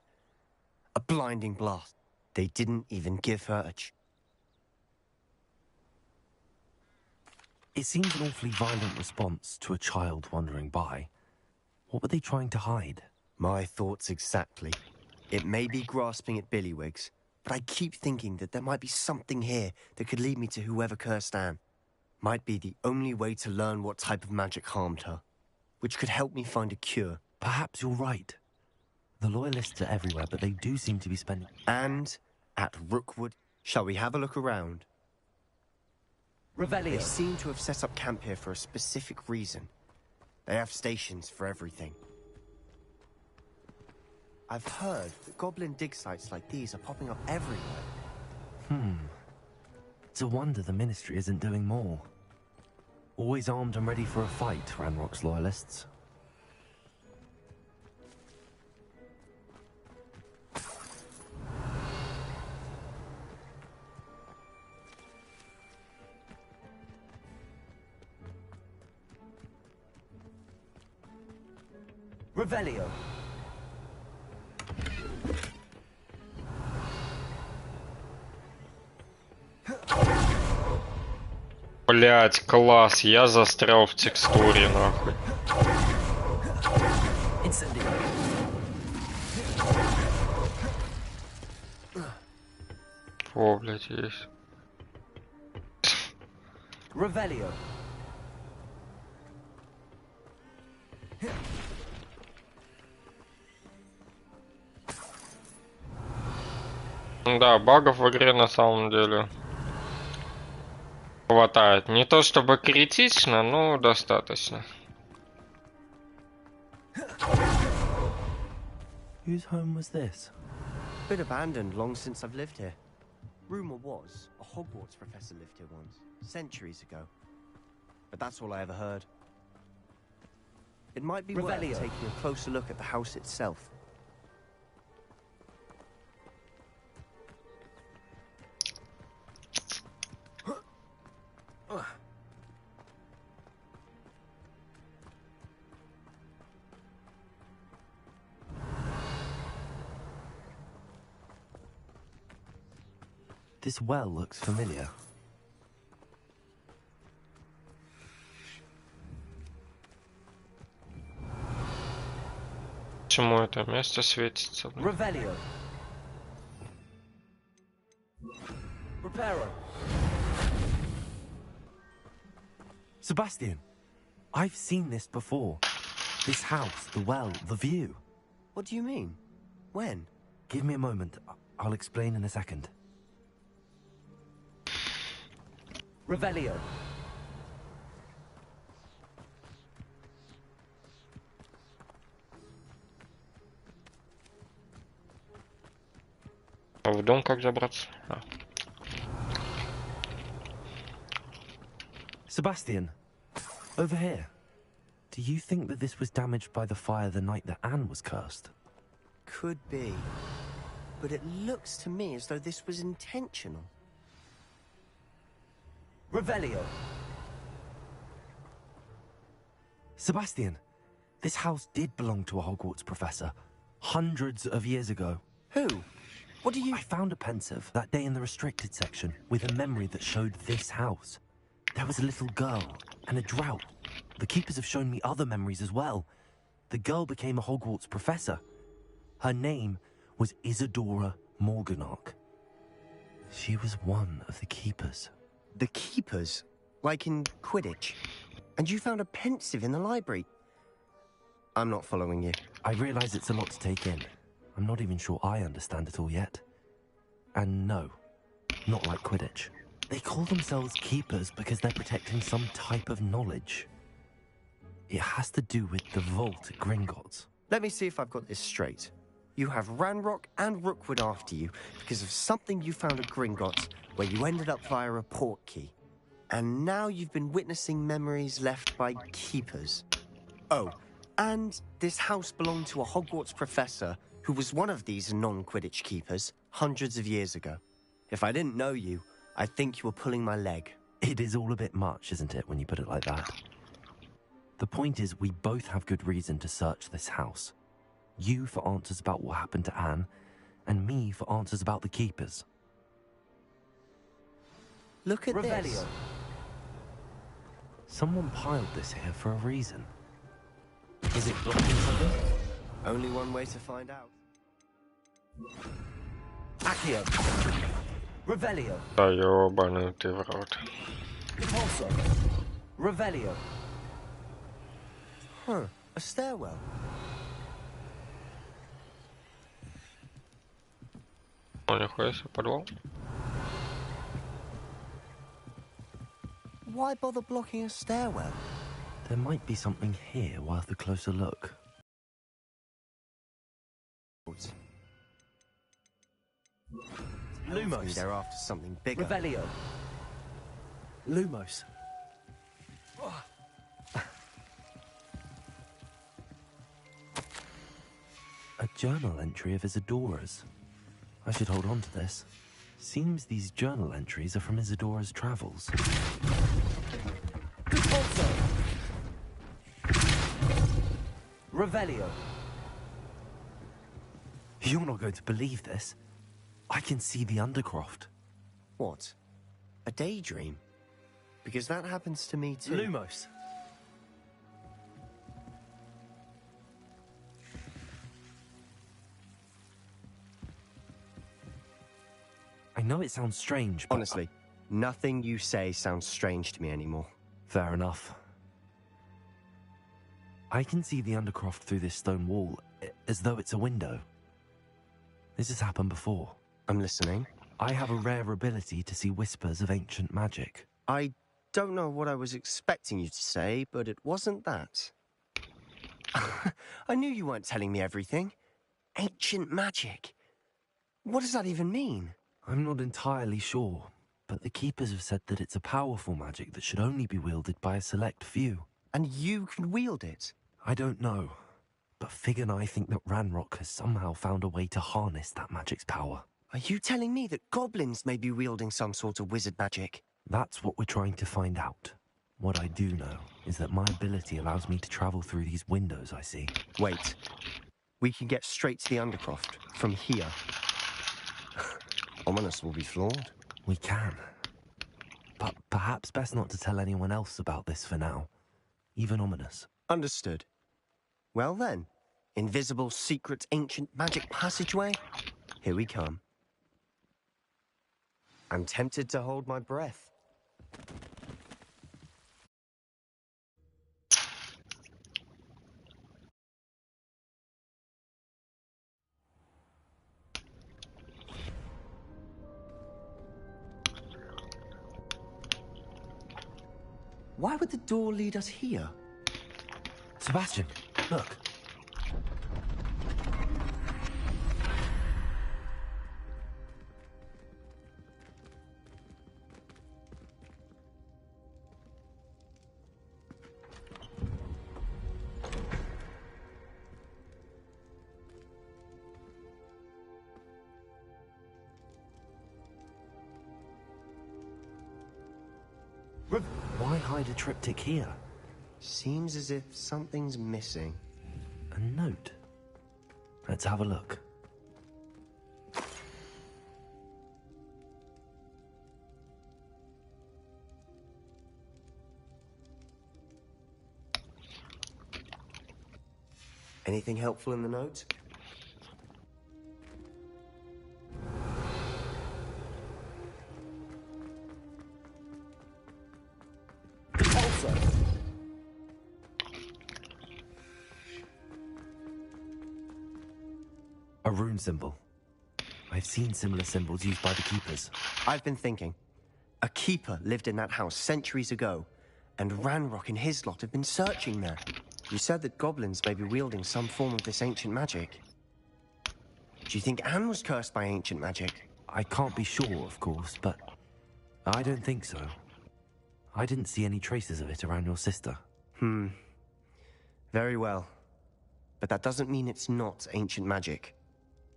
A blinding blast. They didn't even give her a It seems an awfully violent response to a child wandering by. What were they trying to hide? My thoughts exactly. It may be grasping at billywhigs, but I keep thinking that there might be something here that could lead me to whoever cursed Anne. Might be the only way to learn what type of magic harmed her, which could help me find a cure. Perhaps you're right. The loyalists are everywhere, but they do seem to be spending... And at Rookwood, shall we have a look around? Revelio. They seem to have set up camp here for a specific reason. They have stations for everything. I've heard that goblin dig sites like these are popping up everywhere. It's a wonder the Ministry isn't doing more. Always armed and ready for a fight, Ranrock's loyalists. Revelio. Блять, класс, я застрял в текстуре, нахуй. О, блять, есть. Revelio. Да, багов в игре на самом деле хватает. Не то чтобы критично, но достаточно. Whose home was this? Been abandoned long since I've lived here. Rumor was a Hogwarts professor lived here once, centuries ago. But that's all I ever heard. It might be worth taking a closer look at the house itself. This well looks familiar. Почему это место светится? Revelio. Reparo. Sebastian, I've seen this before. This house, the well, the view. What do you mean? When? Give me a moment. I'll explain in a second. Revelio. А в дом как забраться? Sebastian, over here. Do you think that this was damaged by the fire the night that Anne was cursed? Could be. But it looks to me as though this was intentional. Revelio. Sebastian, this house did belong to a Hogwarts professor. Hundreds of years ago. Who? What do you... I found a pensive that day in the restricted section with a memory that showed this house. There was a little girl and a drought. The keepers have shown me other memories as well. The girl became a Hogwarts professor. Her name was Isadora Morganach. She was one of the keepers. The keepers? Like in Quidditch? And you found a pensive in the library? I'm not following you. I realise it's a lot to take in. I'm not even sure I understand it all yet. And no, not like Quidditch. They call themselves keepers because they're protecting some type of knowledge. It has to do with the vault at Gringotts. Let me see if I've got this straight. You have Ranrock and Rookwood after you because of something you found at Gringotts where you ended up via a port key. And now you've been witnessing memories left by keepers. Oh, and this house belonged to a Hogwarts professor who was one of these non-Quidditch keepers hundreds of years ago. If I didn't know you, I think you were pulling my leg. It is all a bit much, isn't it, when you put it like that? The point is, we both have good reason to search this house. You for answers about what happened to Anne, and me for answers about the keepers. Look at this. Someone piled this here for a reason. Is it blocking something? Only one way to find out. Accio. Revelio. Да ёбаный ты в рот. Repulsor. Revelio. Huh, a stairwell. О, нихуя себе, подвал. Why bother blocking a stairwell? There might be something here worth a closer look. Lumos. They're after something bigger. Revelio. Lumos. A journal entry of Isadora's. I should hold on to this. Seems these journal entries are from Isadora's travels. Revelio. You're not going to believe this. I can see the Undercroft. What? A daydream? Because that happens to me too. Lumos. I know it sounds strange, but... Honestly, nothing you say sounds strange to me anymore. Fair enough. I can see the Undercroft through this stone wall, as though it's a window. This has happened before. I'm listening. I have a rare ability to see whispers of ancient magic. I don't know what I was expecting you to say, but it wasn't that. I knew you weren't telling me everything. Ancient magic. What does that even mean? I'm not entirely sure, but the Keepers have said that it's a powerful magic that should only be wielded by a select few. And you can wield it? I don't know, but Fig and I think that Ranrock has somehow found a way to harness that magic's power. Are you telling me that goblins may be wielding some sort of wizard magic? That's what we're trying to find out. What I do know is that my ability allows me to travel through these windows I see. Wait. We can get straight to the Undercroft from here. Ominous will be flawed. We can. But perhaps best not to tell anyone else about this for now. Even Ominous. Understood. Well then, invisible, secret, ancient magic passageway? Here we come. I'm tempted to hold my breath. Why would the door lead us here? Sebastian, look. Why hide a triptych here? Seems as if something's missing. A note. Let's have a look. Anything helpful in the note? Also, a rune symbol. I've seen similar symbols used by the keepers. I've been thinking. A keeper lived in that house centuries ago, and Ranrock and his lot have been searching there. You said that goblins may be wielding some form of this ancient magic. Do you think Anne was cursed by ancient magic? I can't be sure, of course, but I don't think so. I didn't see any traces of it around your sister. Very well. But that doesn't mean it's not ancient magic.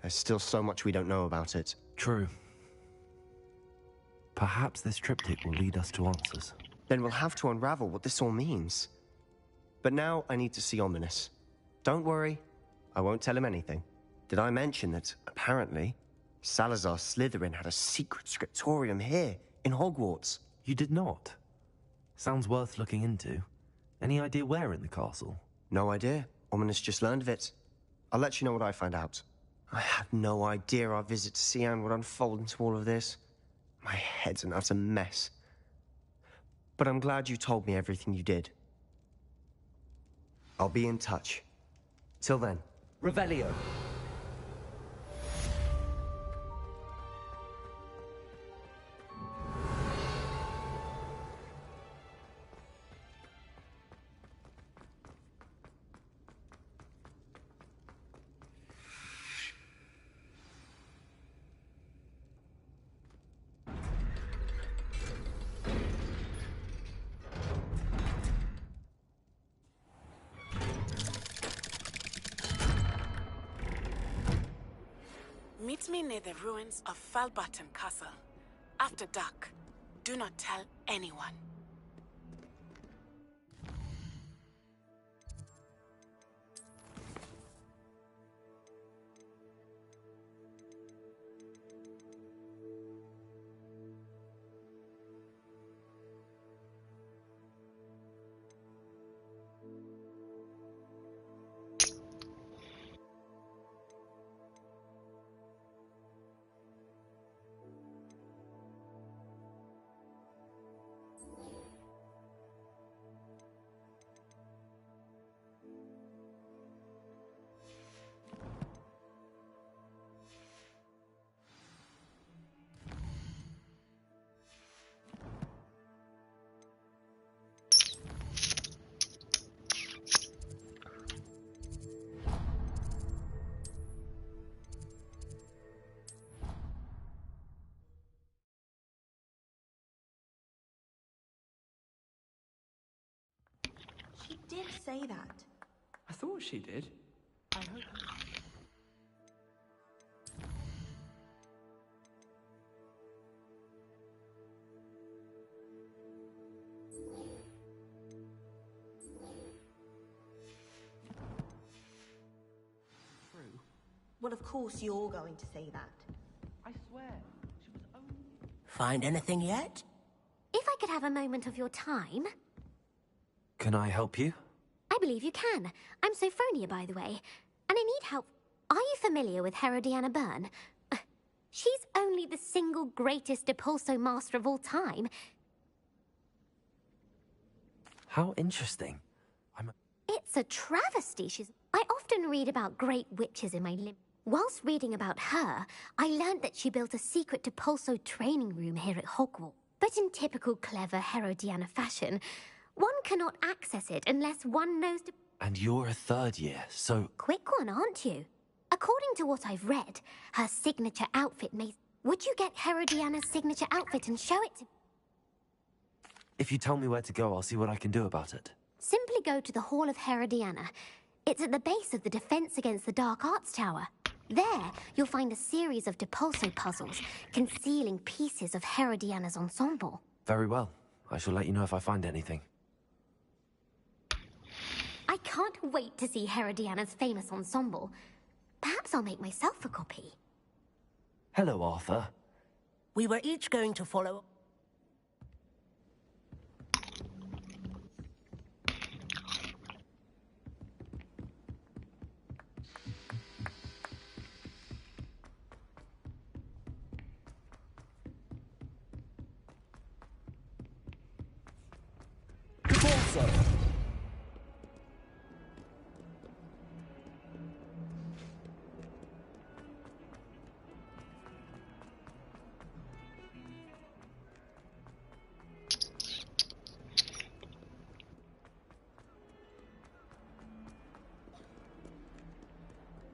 There's still so much we don't know about it. True. Perhaps this triptych will lead us to answers. Then we'll have to unravel what this all means. But now I need to see Ominous. Don't worry, I won't tell him anything. Did I mention that, apparently, Salazar Slytherin had a secret scriptorium here, in Hogwarts? You did not? Sounds worth looking into. Any idea where in the castle? No idea. Ominous just learned of it. I'll let you know what I find out. I had no idea our visit to Sian would unfold into all of this. My head's an utter mess. But I'm glad you told me everything you did. I'll be in touch. Till then. Revelio. Meet me near the ruins of Falbutton Castle. After dark. Do not tell anyone. She did say that. I thought she did. I hope. True. Well, of course you're going to say that. I swear, she was only... Find anything yet? If I could have a moment of your time... Can I help you? I believe you can. I'm Sophronia, by the way. And I need help. Are you familiar with Herodiana Byrne? She's only the single greatest Depulso master of all time. How interesting. It's a travesty. I often read about great witches in my Whilst reading about her, I learned that she built a secret Depulso training room here at Hogwarts. But in typical clever Herodiana fashion, one cannot access it unless one knows to... And you're a third year, so... Quick one, aren't you? According to what I've read, her signature outfit may... Would you get Herodiana's signature outfit and show it to... If you tell me where to go, I'll see what I can do about it. Simply go to the Hall of Herodiana. It's at the base of the Defense Against the Dark Arts Tower. There, you'll find a series of Depulso puzzles concealing pieces of Herodiana's ensemble. Very well. I shall let you know if I find anything. can't wait to see Herodiana's famous ensemble. Perhaps I'll make myself a copy. Hello, Arthur. We were each going to follow...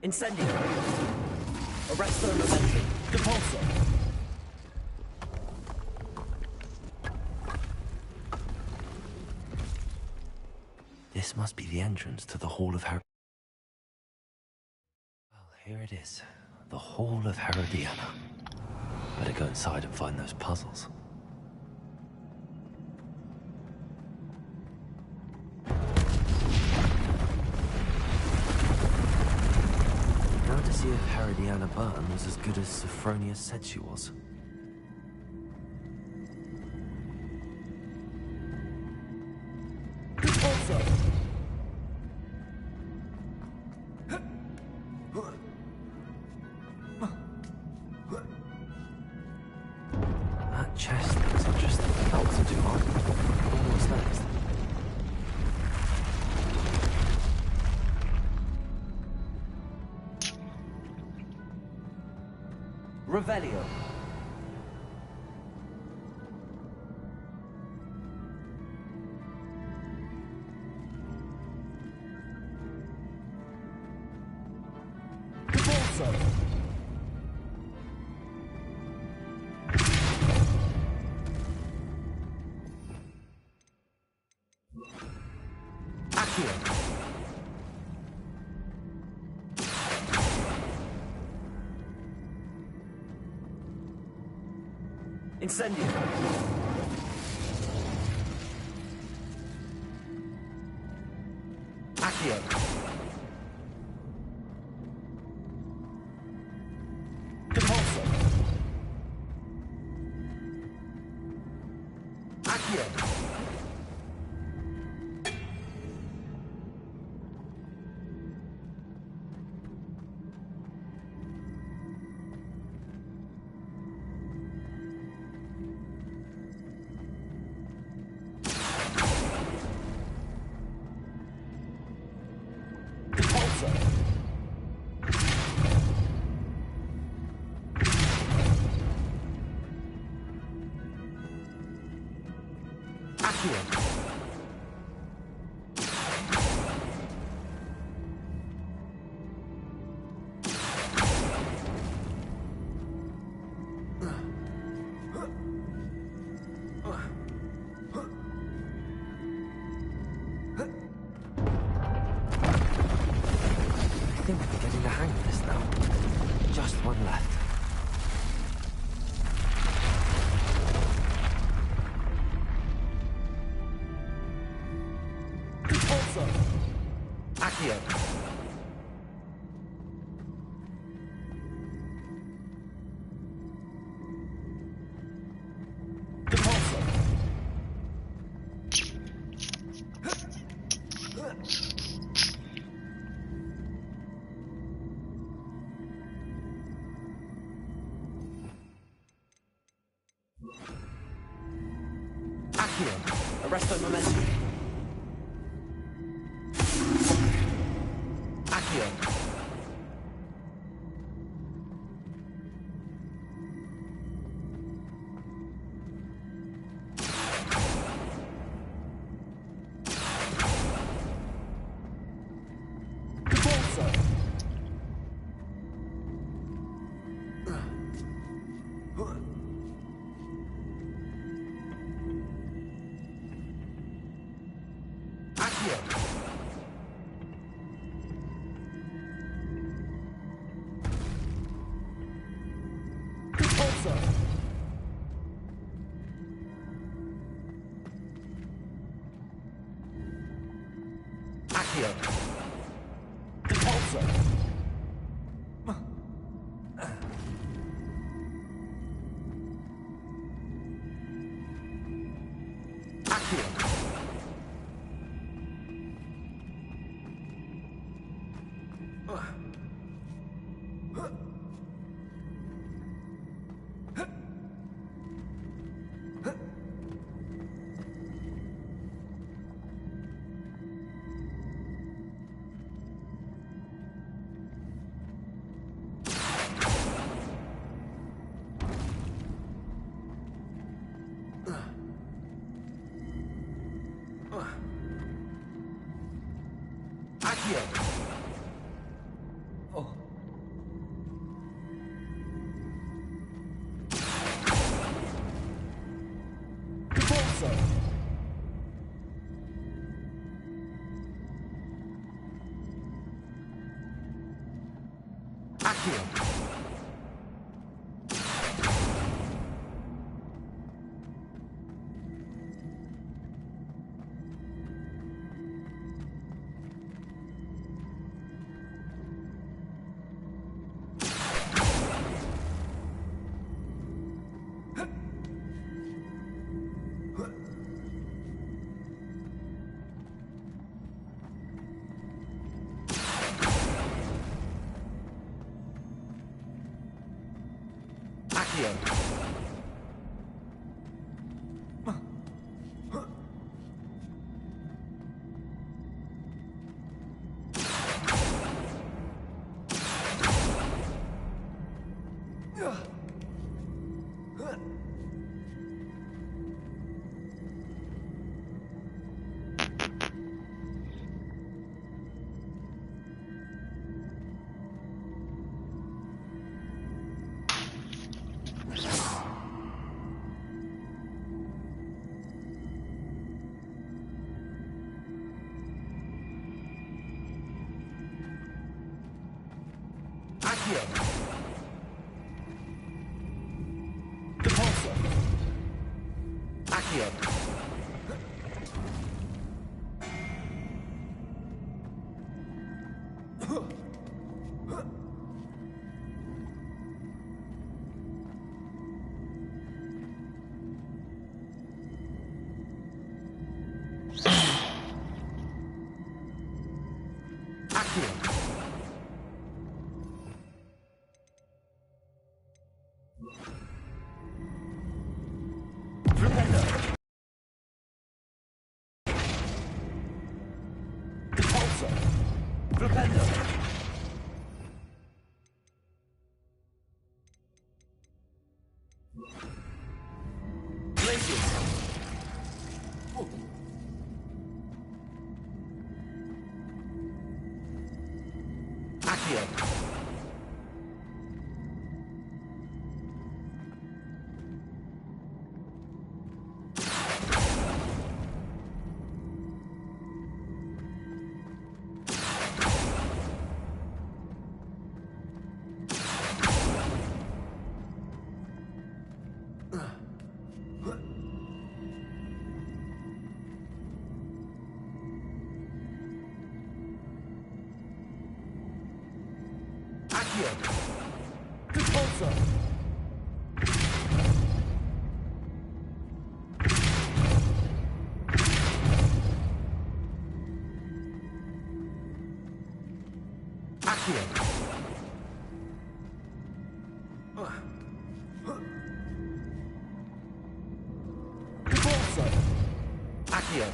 Incendio. Arresto momentum. Depulso. This must be the entrance to the Hall of Well, here it is. The Hall of Herodiana. Better go inside and find those puzzles. Now to see if Herodiana Burton was as good as Sophronia said she was. That chest looks interesting. That wasn't too hard. What's next? Revelio. Incendio. Accio. Depulso. Accio. I think we're getting the hang of this now. Just one left. Depulso. Accio. Depulso. Accio. Arresto momentum. Accio. Depulso. Accio. Depulso. Accio. Repulsor. Accio. Accio. Oh. Repulsor. Accio. Accio. Accio. Repulsor. Accio. Accio. Propello. Repulsor. Propello. Glaciers. Accio. Accio. Repulsor. Accio. Repulsor. Accio.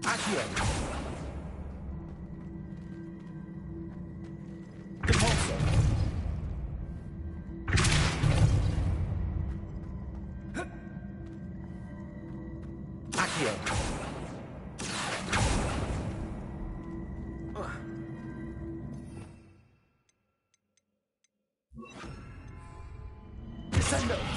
Accio. Send up.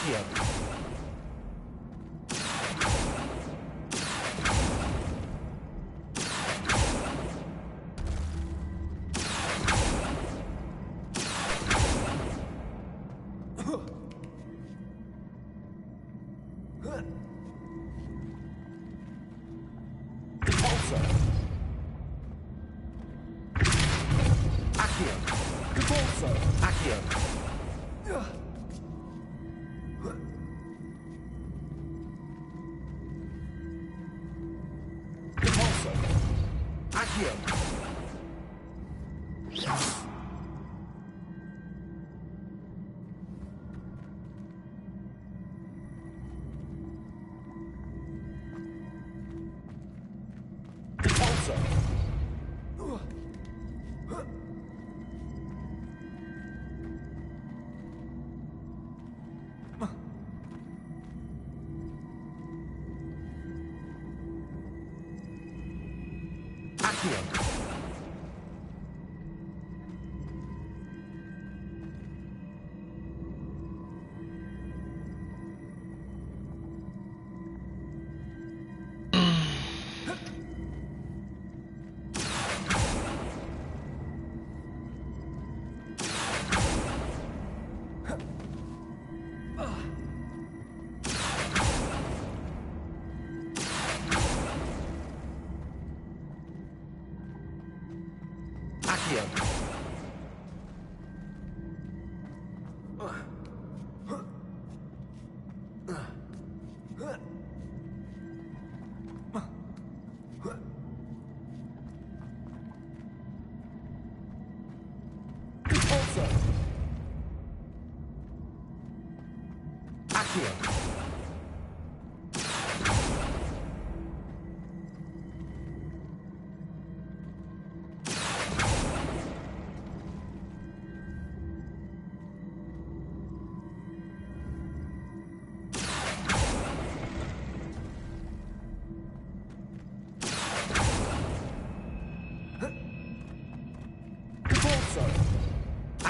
Accio. Accio. Repulso. Accio.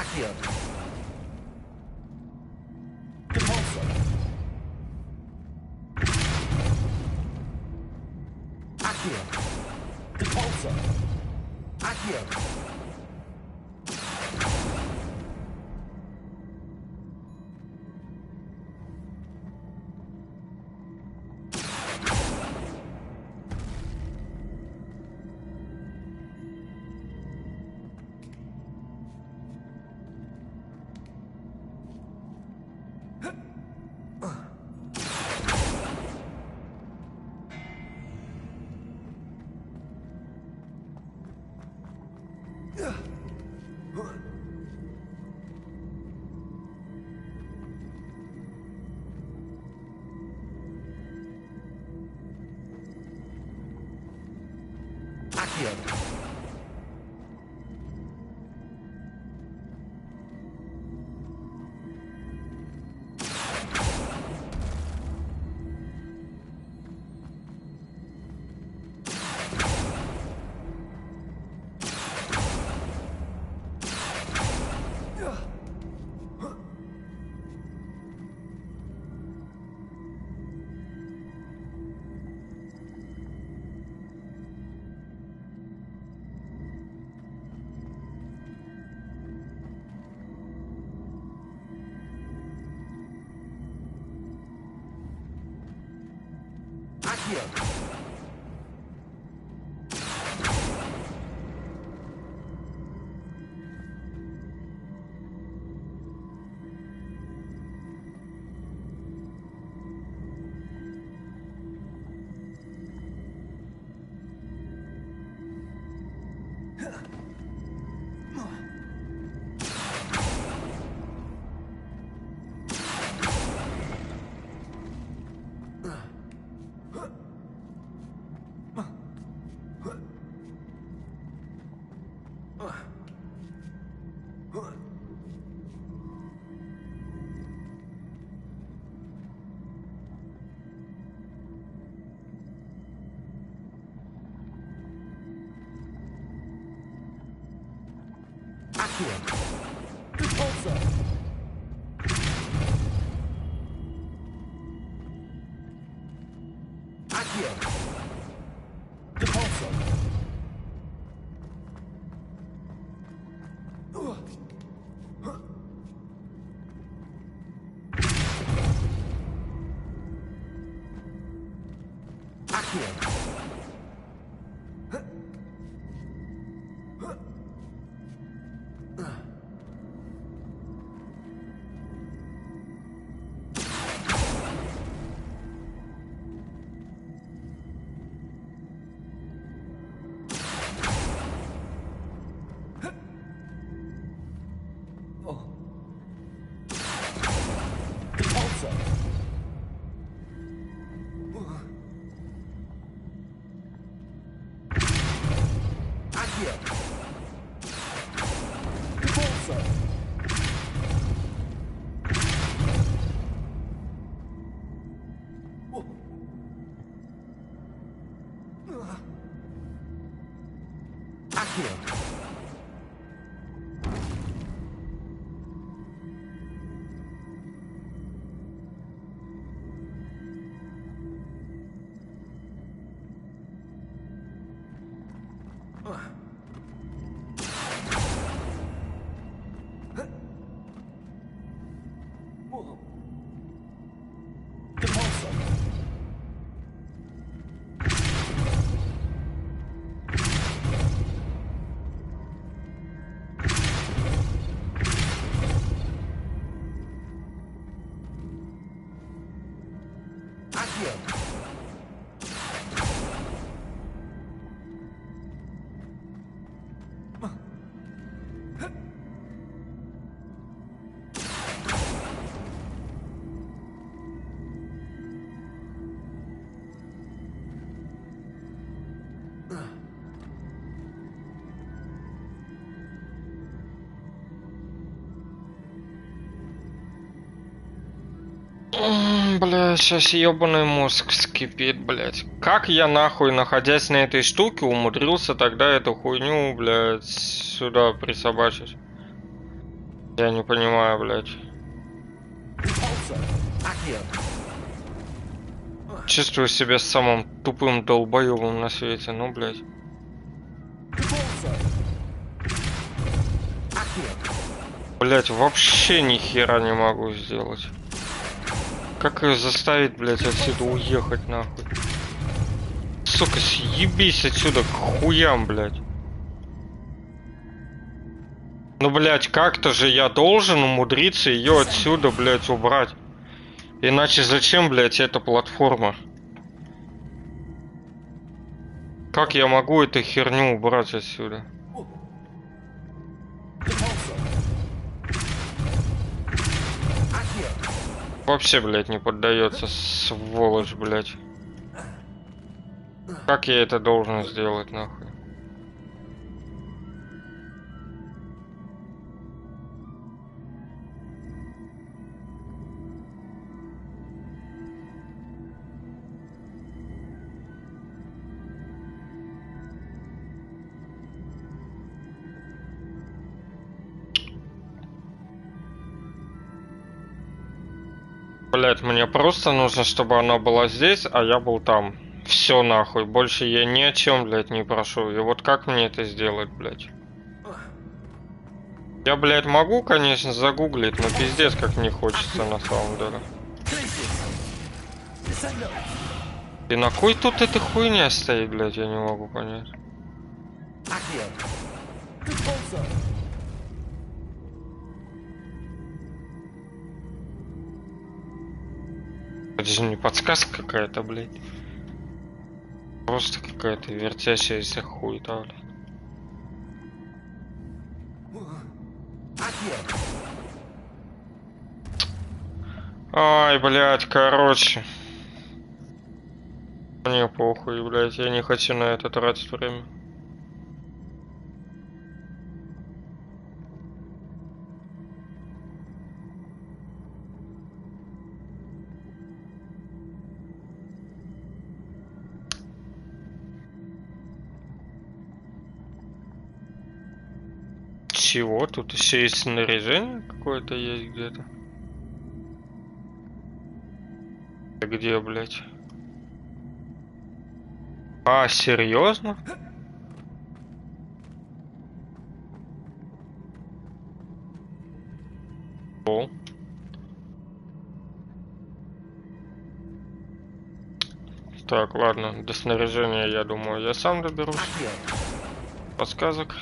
Accio. Repulso. Accio. Repulso. Accio. Бля, сейчас ебаный мозг вскипит, блядь. Как я нахуй, находясь на этой штуке, умудрился тогда эту хуйню, блядь, сюда присобачить? Я не понимаю, блядь. Чувствую себя самым тупым долбоебом на свете, ну, блядь. Блядь, вообще ни хера не могу сделать. Как ее заставить, блядь, отсюда уехать, нахуй? Сука, съебись отсюда к хуям, блядь. Ну, блядь, как-то же я должен умудриться ее отсюда, блядь, убрать. Иначе зачем, блядь, эта платформа? Как я могу эту херню убрать отсюда? Вообще, блядь, не поддается, сволочь, блядь. Как я это должен сделать, нахуй? Блять, мне просто нужно, чтобы она была здесь, а я был там. Все нахуй, больше я ни о чем, блядь, не прошу. И вот как мне это сделать, блядь? Я, блядь, могу, конечно, загуглить, но пиздец как не хочется на самом деле. И на кой тут эта хуйня стоит, блядь, я не могу понять. Это же не подсказка какая-то, блядь. Просто какая-то вертящаяся хуйта, блядь. Ай, блядь, короче. Мне похуй, блядь, я не хочу на это тратить время. Чего? Тут еще есть снаряжение какое-то есть где-то. Где, блядь? А, серьезно? О. Так, ладно, до снаряжения, я думаю, я сам доберусь. Подсказок.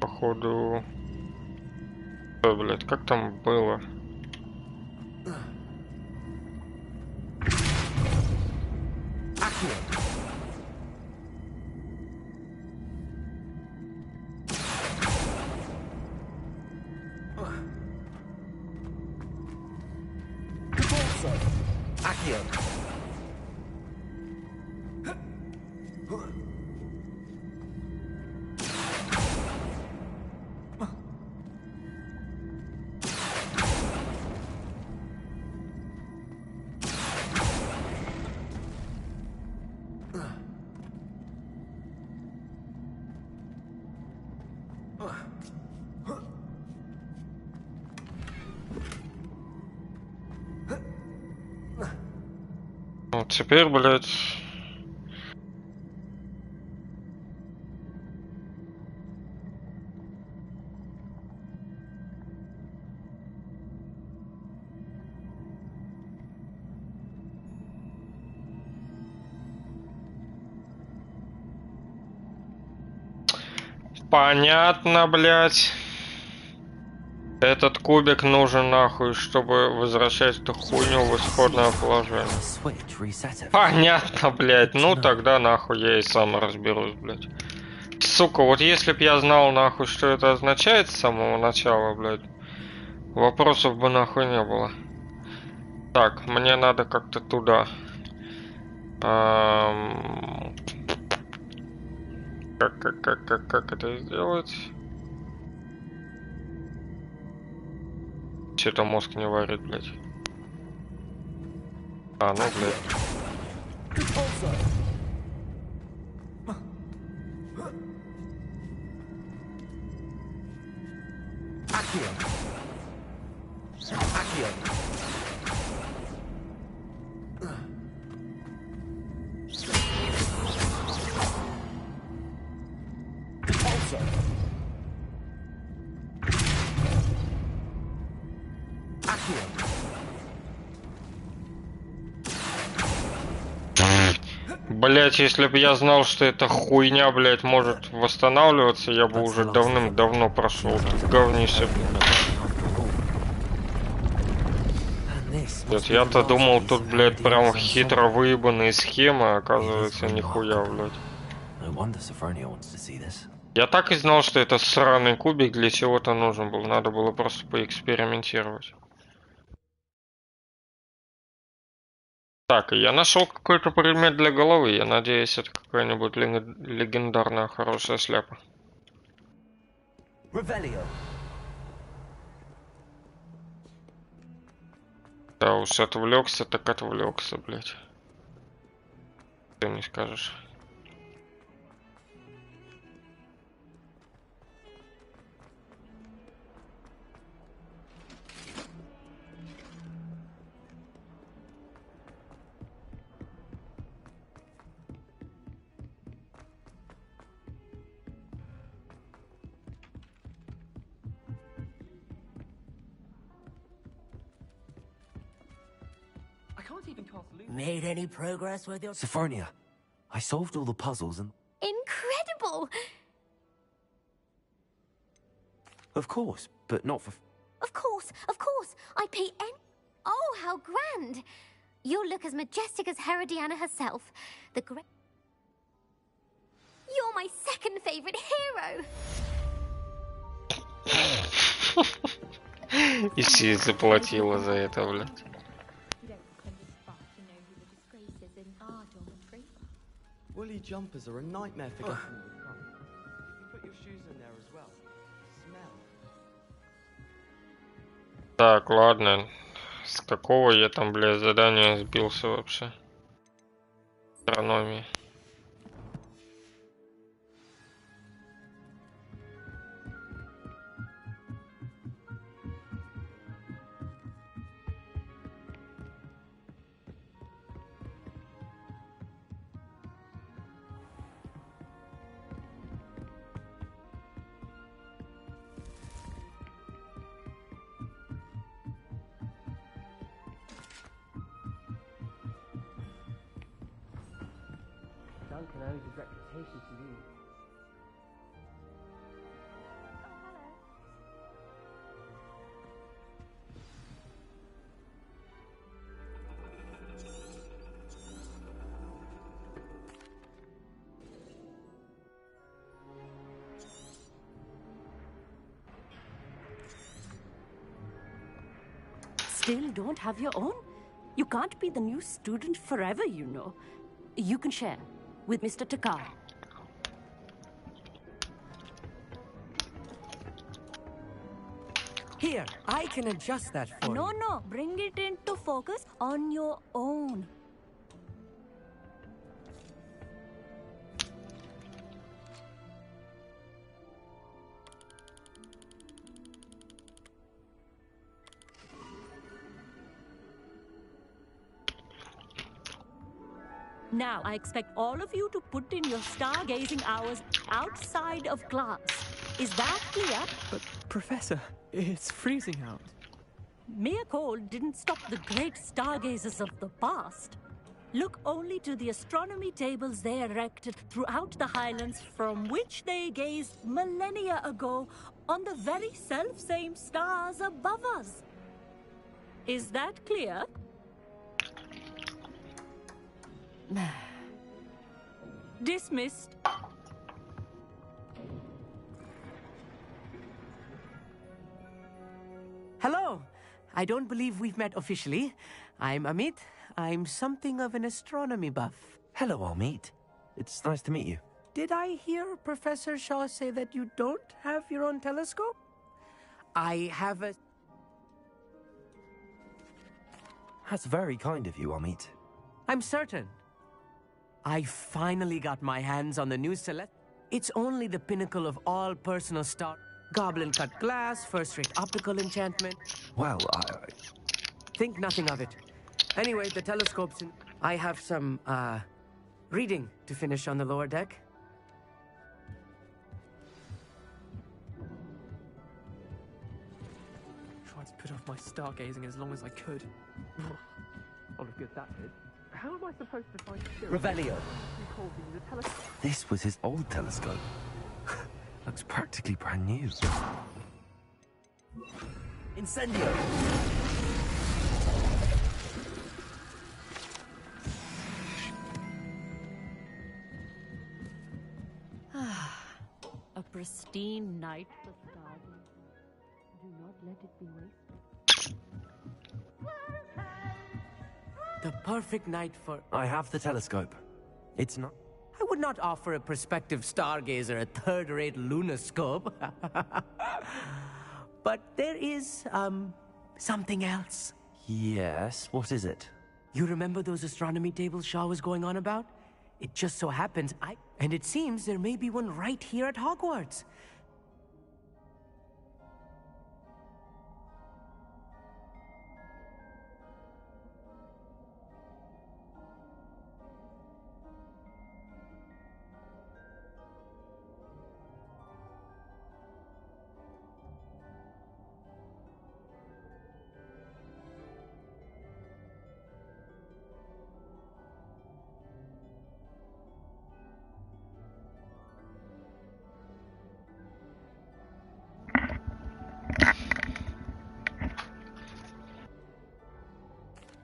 Походу... Ой, блядь, как там было? Вот теперь, блядь. Понятно, блядь. Этот кубик нужен нахуй, чтобы возвращать эту хуйню в исходное положение. Понятно, блядь. Ну тогда нахуй я и сам разберусь, блядь. Сука, вот если б я знал нахуй, что это означает с самого начала, блядь, вопросов бы нахуй не было. Так, мне надо как-то туда. Как это сделать? Что-то мозг не варит, блядь. А, ну, блядь. Блять, если бы я знал, что эта хуйня, блять, может восстанавливаться, я бы уже давным-давно прошел в говнище. Я-то думал, тут, блядь, прям хитро выебанные схемы, а оказывается, нихуя, блядь. Я так и знал, что это сраный кубик для чего-то нужен был. Надо было просто поэкспериментировать. Так, я нашел какой-то предмет для головы. Я надеюсь, это какая-нибудь легендарная хорошая шляпа. Да уж, отвлекся, так отвлекся, блядь. Ты не скажешь. Made any progress with your... Sophronia, I solved all the puzzles and... Incredible! Of course, but not for... Of course. I'd pay any... Oh, how grand! You'll look as majestic as Herodiana herself. The great... You're my second favorite hero! И си заплатила за это, блядь. Woolly jumpers are a nightmare for getting in the car. You put your shoes in there as well. Smell. Так, ладно. С какого я там, блядь, задания сбился вообще? Астрономия. Duncan owes his reputation to you. Still don't have your own? You can't be the new student forever, you know. You can share. with Mr. Takar. Here, I can adjust that for you. No, bring it into focus on your own. Now, I expect all of you to put in your stargazing hours outside of class. Is that clear? But, Professor, it's freezing out. Mere cold didn't stop the great stargazers of the past. Look only to the astronomy tables they erected throughout the Highlands from which they gazed millennia ago on the very self-same stars above us. Is that clear? Dismissed. Hello. I don't believe we've met officially. I'm Amit. I'm something of an astronomy buff. Hello, Amit. It's nice to meet you. Did I hear Professor Shaw say that you don't have your own telescope? I have a... That's very kind of you, Amit. I'm certain. I finally got my hands on the new Celeste. It's only the pinnacle of all personal star. Goblin-cut glass, first-rate optical enchantment. Well, Think nothing of it. Anyway, the telescope's in... I have some, reading to finish on the lower deck. Tried to put off my stargazing as long as I could. All of good that did. How am I supposed to find Revelio. The telescope? This was his old telescope. Looks practically brand new. Incendio! A pristine night for stargazing. Do not let it be wasted. The perfect night for... I have the telescope. It's not... I would not offer a prospective stargazer a third-rate lunoscope. But there is, something else. Yes, what is it? You remember those astronomy tables Shaw was going on about? It just so happens And it seems there may be one right here at Hogwarts.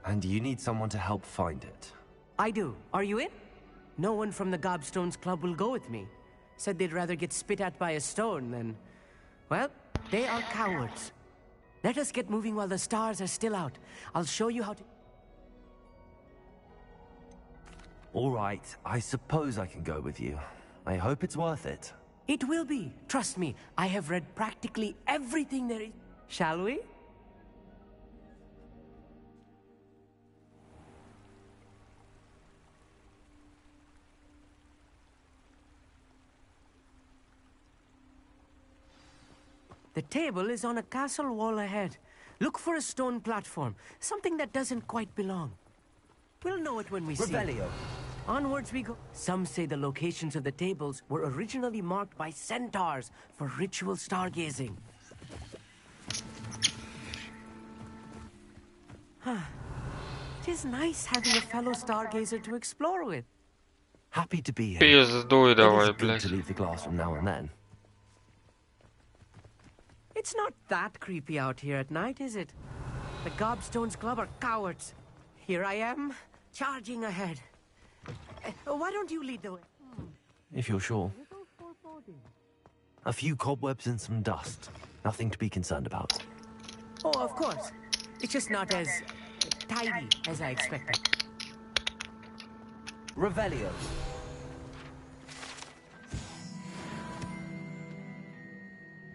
And you need someone to help find it. I do. Are you in? No one from the Gobstones Club will go with me. Said they'd rather get spit at by a stone than... Well, they are cowards. Let us get moving while the stars are still out. I'll show you how to... All right, I suppose I can go with you. I hope it's worth it. It will be. Trust me, I have read practically everything there is. Shall we? The table is on a castle wall ahead. Look for a stone platform, something that doesn't quite belong. We'll know it when we see it. Onwards we go. Some say the locations of the tables were originally marked by centaurs for ritual stargazing. It is nice having a fellow stargazer to explore with. Happy to be here. Пиздуй давай, It is good блядь. to leave the glass from now and then. It's not that creepy out here at night, is it? The Gobstones Club are cowards. Here I am, charging ahead. Why don't you lead the way? If you're sure. A few cobwebs and some dust. Nothing to be concerned about. Oh, of course. It's just not as tidy as I expected. Revelio.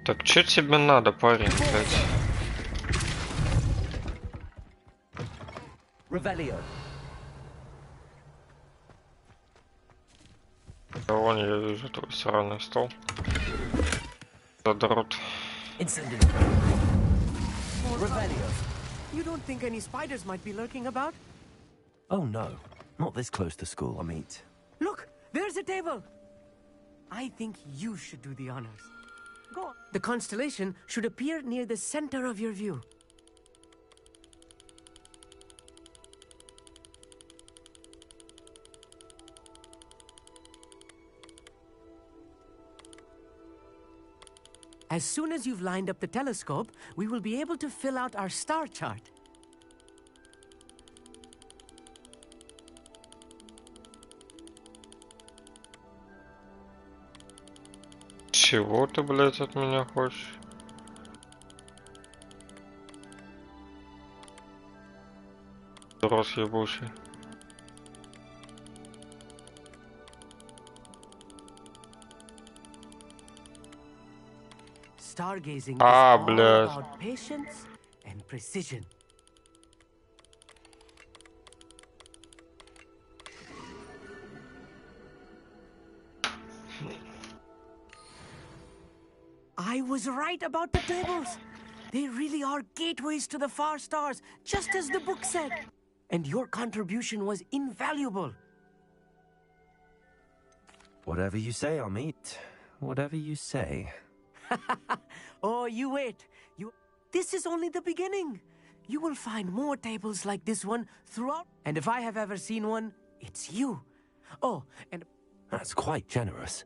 Так, что тебе надо, парень, блядь? Revelio. Да вон я вижу твой сраный стол. Задрот. Revelio. You don't think any spiders might be lurking about? Oh no, not this close to school, I mean. Look, there's a table. I think you should do the honors. Go on. The constellation should appear near the center of your view. As soon as you've lined up the telescope, we will be able to fill out our star chart. Чего ты, блядь, от меня хочешь? Рос ебучий. Stargazing is all about patience and precision. I was right about the tables. They really are gateways to the far stars, just as the book said. And your contribution was invaluable. Whatever you say, Amit. Whatever you say. Oh, you wait. This is only the beginning. You will find more tables like this one throughout. And if I have ever seen one, it's you. Oh, and... That's quite generous.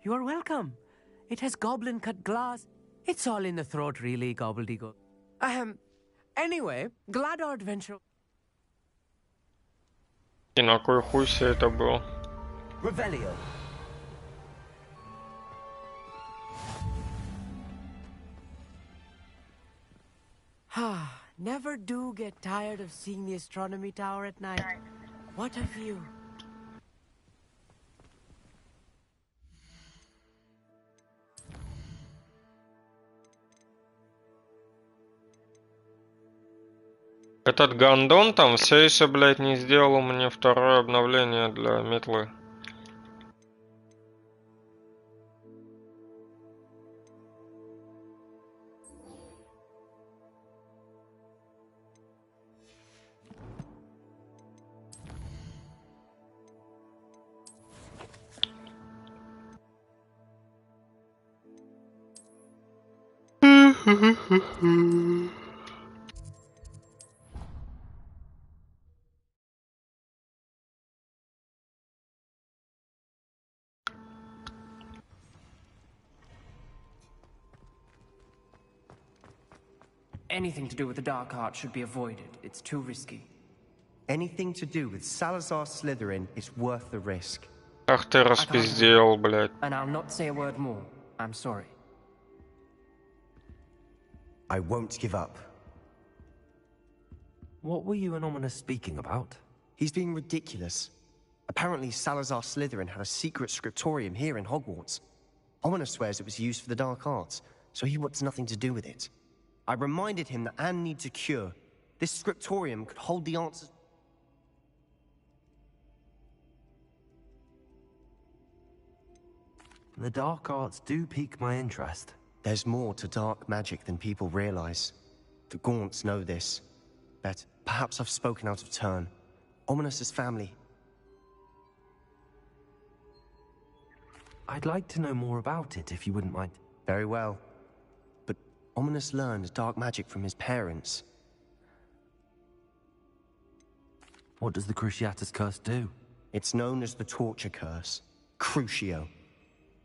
You are welcome. It has goblin-cut glass. It's all in the throat, really, gobbledygook. Anyway, glad our adventure... И на кой хуй все это было? Revelio. Never do get tired of seeing the astronomy tower at night. What a view. Этот гандон там все еще, блядь, не сделал мне второе обновление для метлы. Anything to do with the dark art should be avoided. It's too risky. Anything to do with Salazar Slytherin is worth the risk. Ах ты распиздел, блядь. And I'll not say a word more. I'm sorry. I won't give up. What were you and Ominous speaking about? He's being ridiculous. Apparently Salazar Slytherin had a secret scriptorium here in Hogwarts. Ominous swears it was used for the dark arts, so he wants nothing to do with it. I reminded him that Anne needs a cure. This scriptorium could hold the answers. The dark arts do pique my interest. There's more to dark magic than people realize. The Gaunts know this. But perhaps I've spoken out of turn. Ominous's family. I'd like to know more about it, if you wouldn't mind. Very well. But Ominous learned dark magic from his parents. What does the Cruciatus Curse do? It's known as the Torture Curse. Crucio.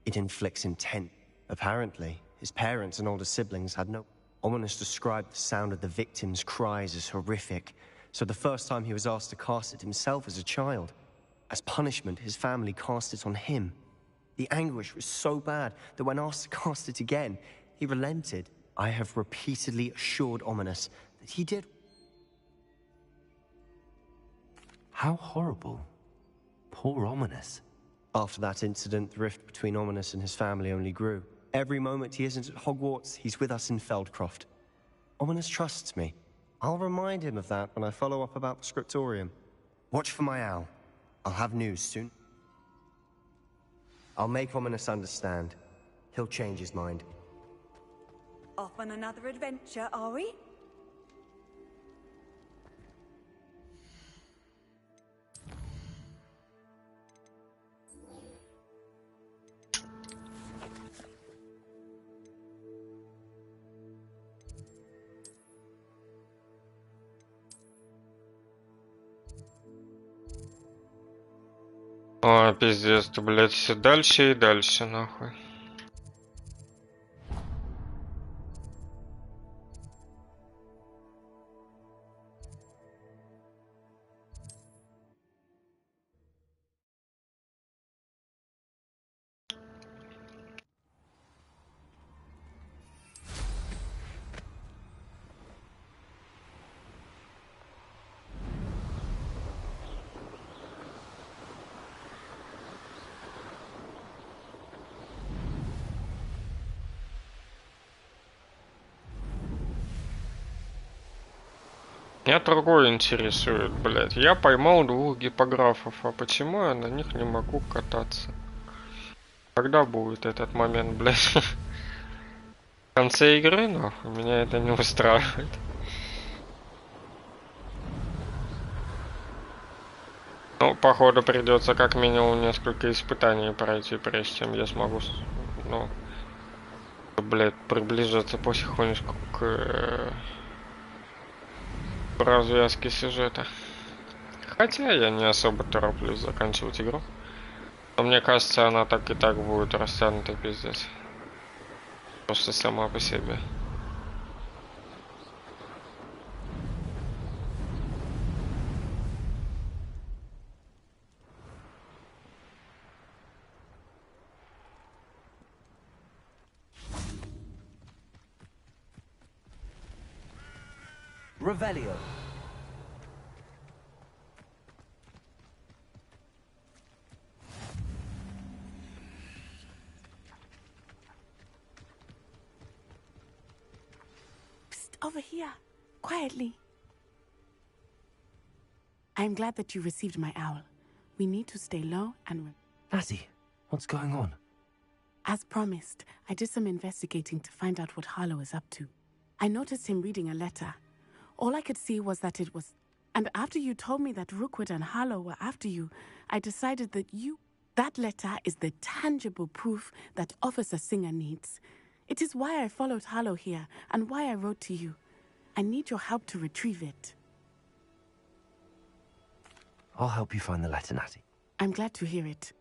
It inflicts intent. Apparently, his parents and older siblings had no... Ominous described the sound of the victims' cries as horrific, so the first time he was asked to cast it himself as a child. As punishment, his family cast it on him. The anguish was so bad that when asked to cast it again, he relented. I have repeatedly assured Ominous that he did... How horrible. Poor Ominous. After that incident, the rift between Ominous and his family only grew. Every moment he isn't at Hogwarts, he's with us in Feldcroft. Ominous trusts me. I'll remind him of that when I follow up about the scriptorium. Watch for my owl. I'll have news soon. I'll make Ominous understand. He'll change his mind. Off on another adventure, are we? О, пиздец, ты, блядь, все дальше и дальше, нахуй. Меня другое интересует, блядь. Я поймал 2 гипографов, а почему я на них не могу кататься? Когда будет этот момент, блядь? В конце игры, нахуй, меня это не устраивает. Ну, походу, придется как минимум несколько испытаний пройти, прежде чем я смогу, ну, блядь, приближаться потихонечку к развязке сюжета. Хотя я не особо тороплюсь заканчивать игру. Но мне кажется, она так и так будет растянута, пиздец. Просто сама по себе. Revelio. Psst, over here. Quietly. I'm glad that you received my owl. We need to stay low and... Natty, what's going on? As promised, I did some investigating to find out what Harlow is up to. I noticed him reading a letter. All I could see was that it was... And after you told me that Rookwood and Harlow were after you, I decided that that letter is the tangible proof that Officer Singer needs. It is why I followed Harlow here, and why I wrote to you. I need your help to retrieve it. I'll help you find the letter, Natty. I'm glad to hear it.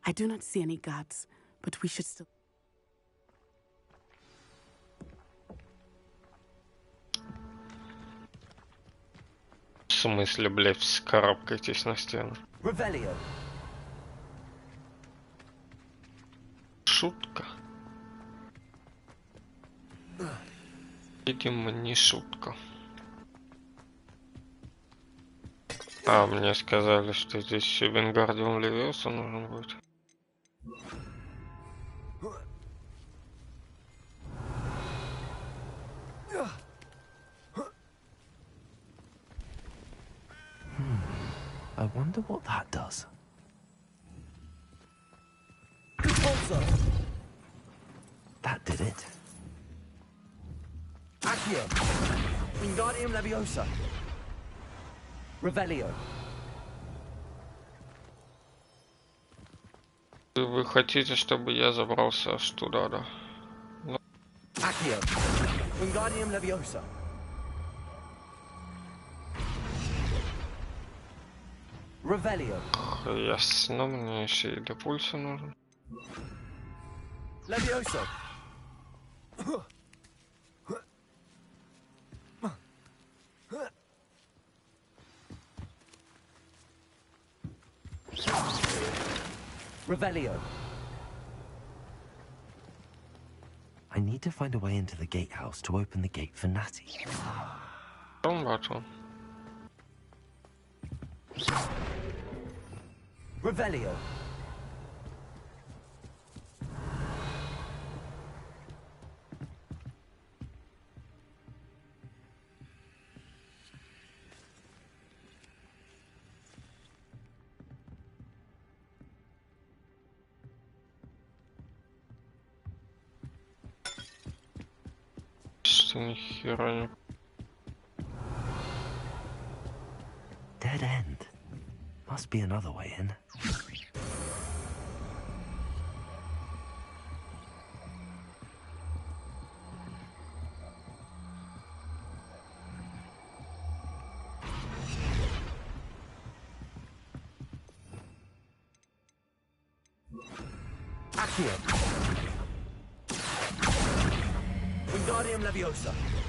I do not see any guards, but we should still... В смысле, блядь, вскарабкайтесь на стену? Revelio. Шутка. Видимо, не шутка. А, мне сказали, что здесь еще Вингардиум Левиоса нужен будет. I wonder what that does. That did it. Accio. Wingardium Leviosa. Revelio. Вы хотите, чтобы я забрался аж туда, да? Accio. Wingardium Leviosa. Revelio. Ясно, мне еще и до пульса нужен. Leviosa. Revelio. I need to find a way into the gatehouse to open the gate for Natty. Don't button. Revelio. кажется, ни хера не. Dead end. Must be another way in. Wingardium Leviosa.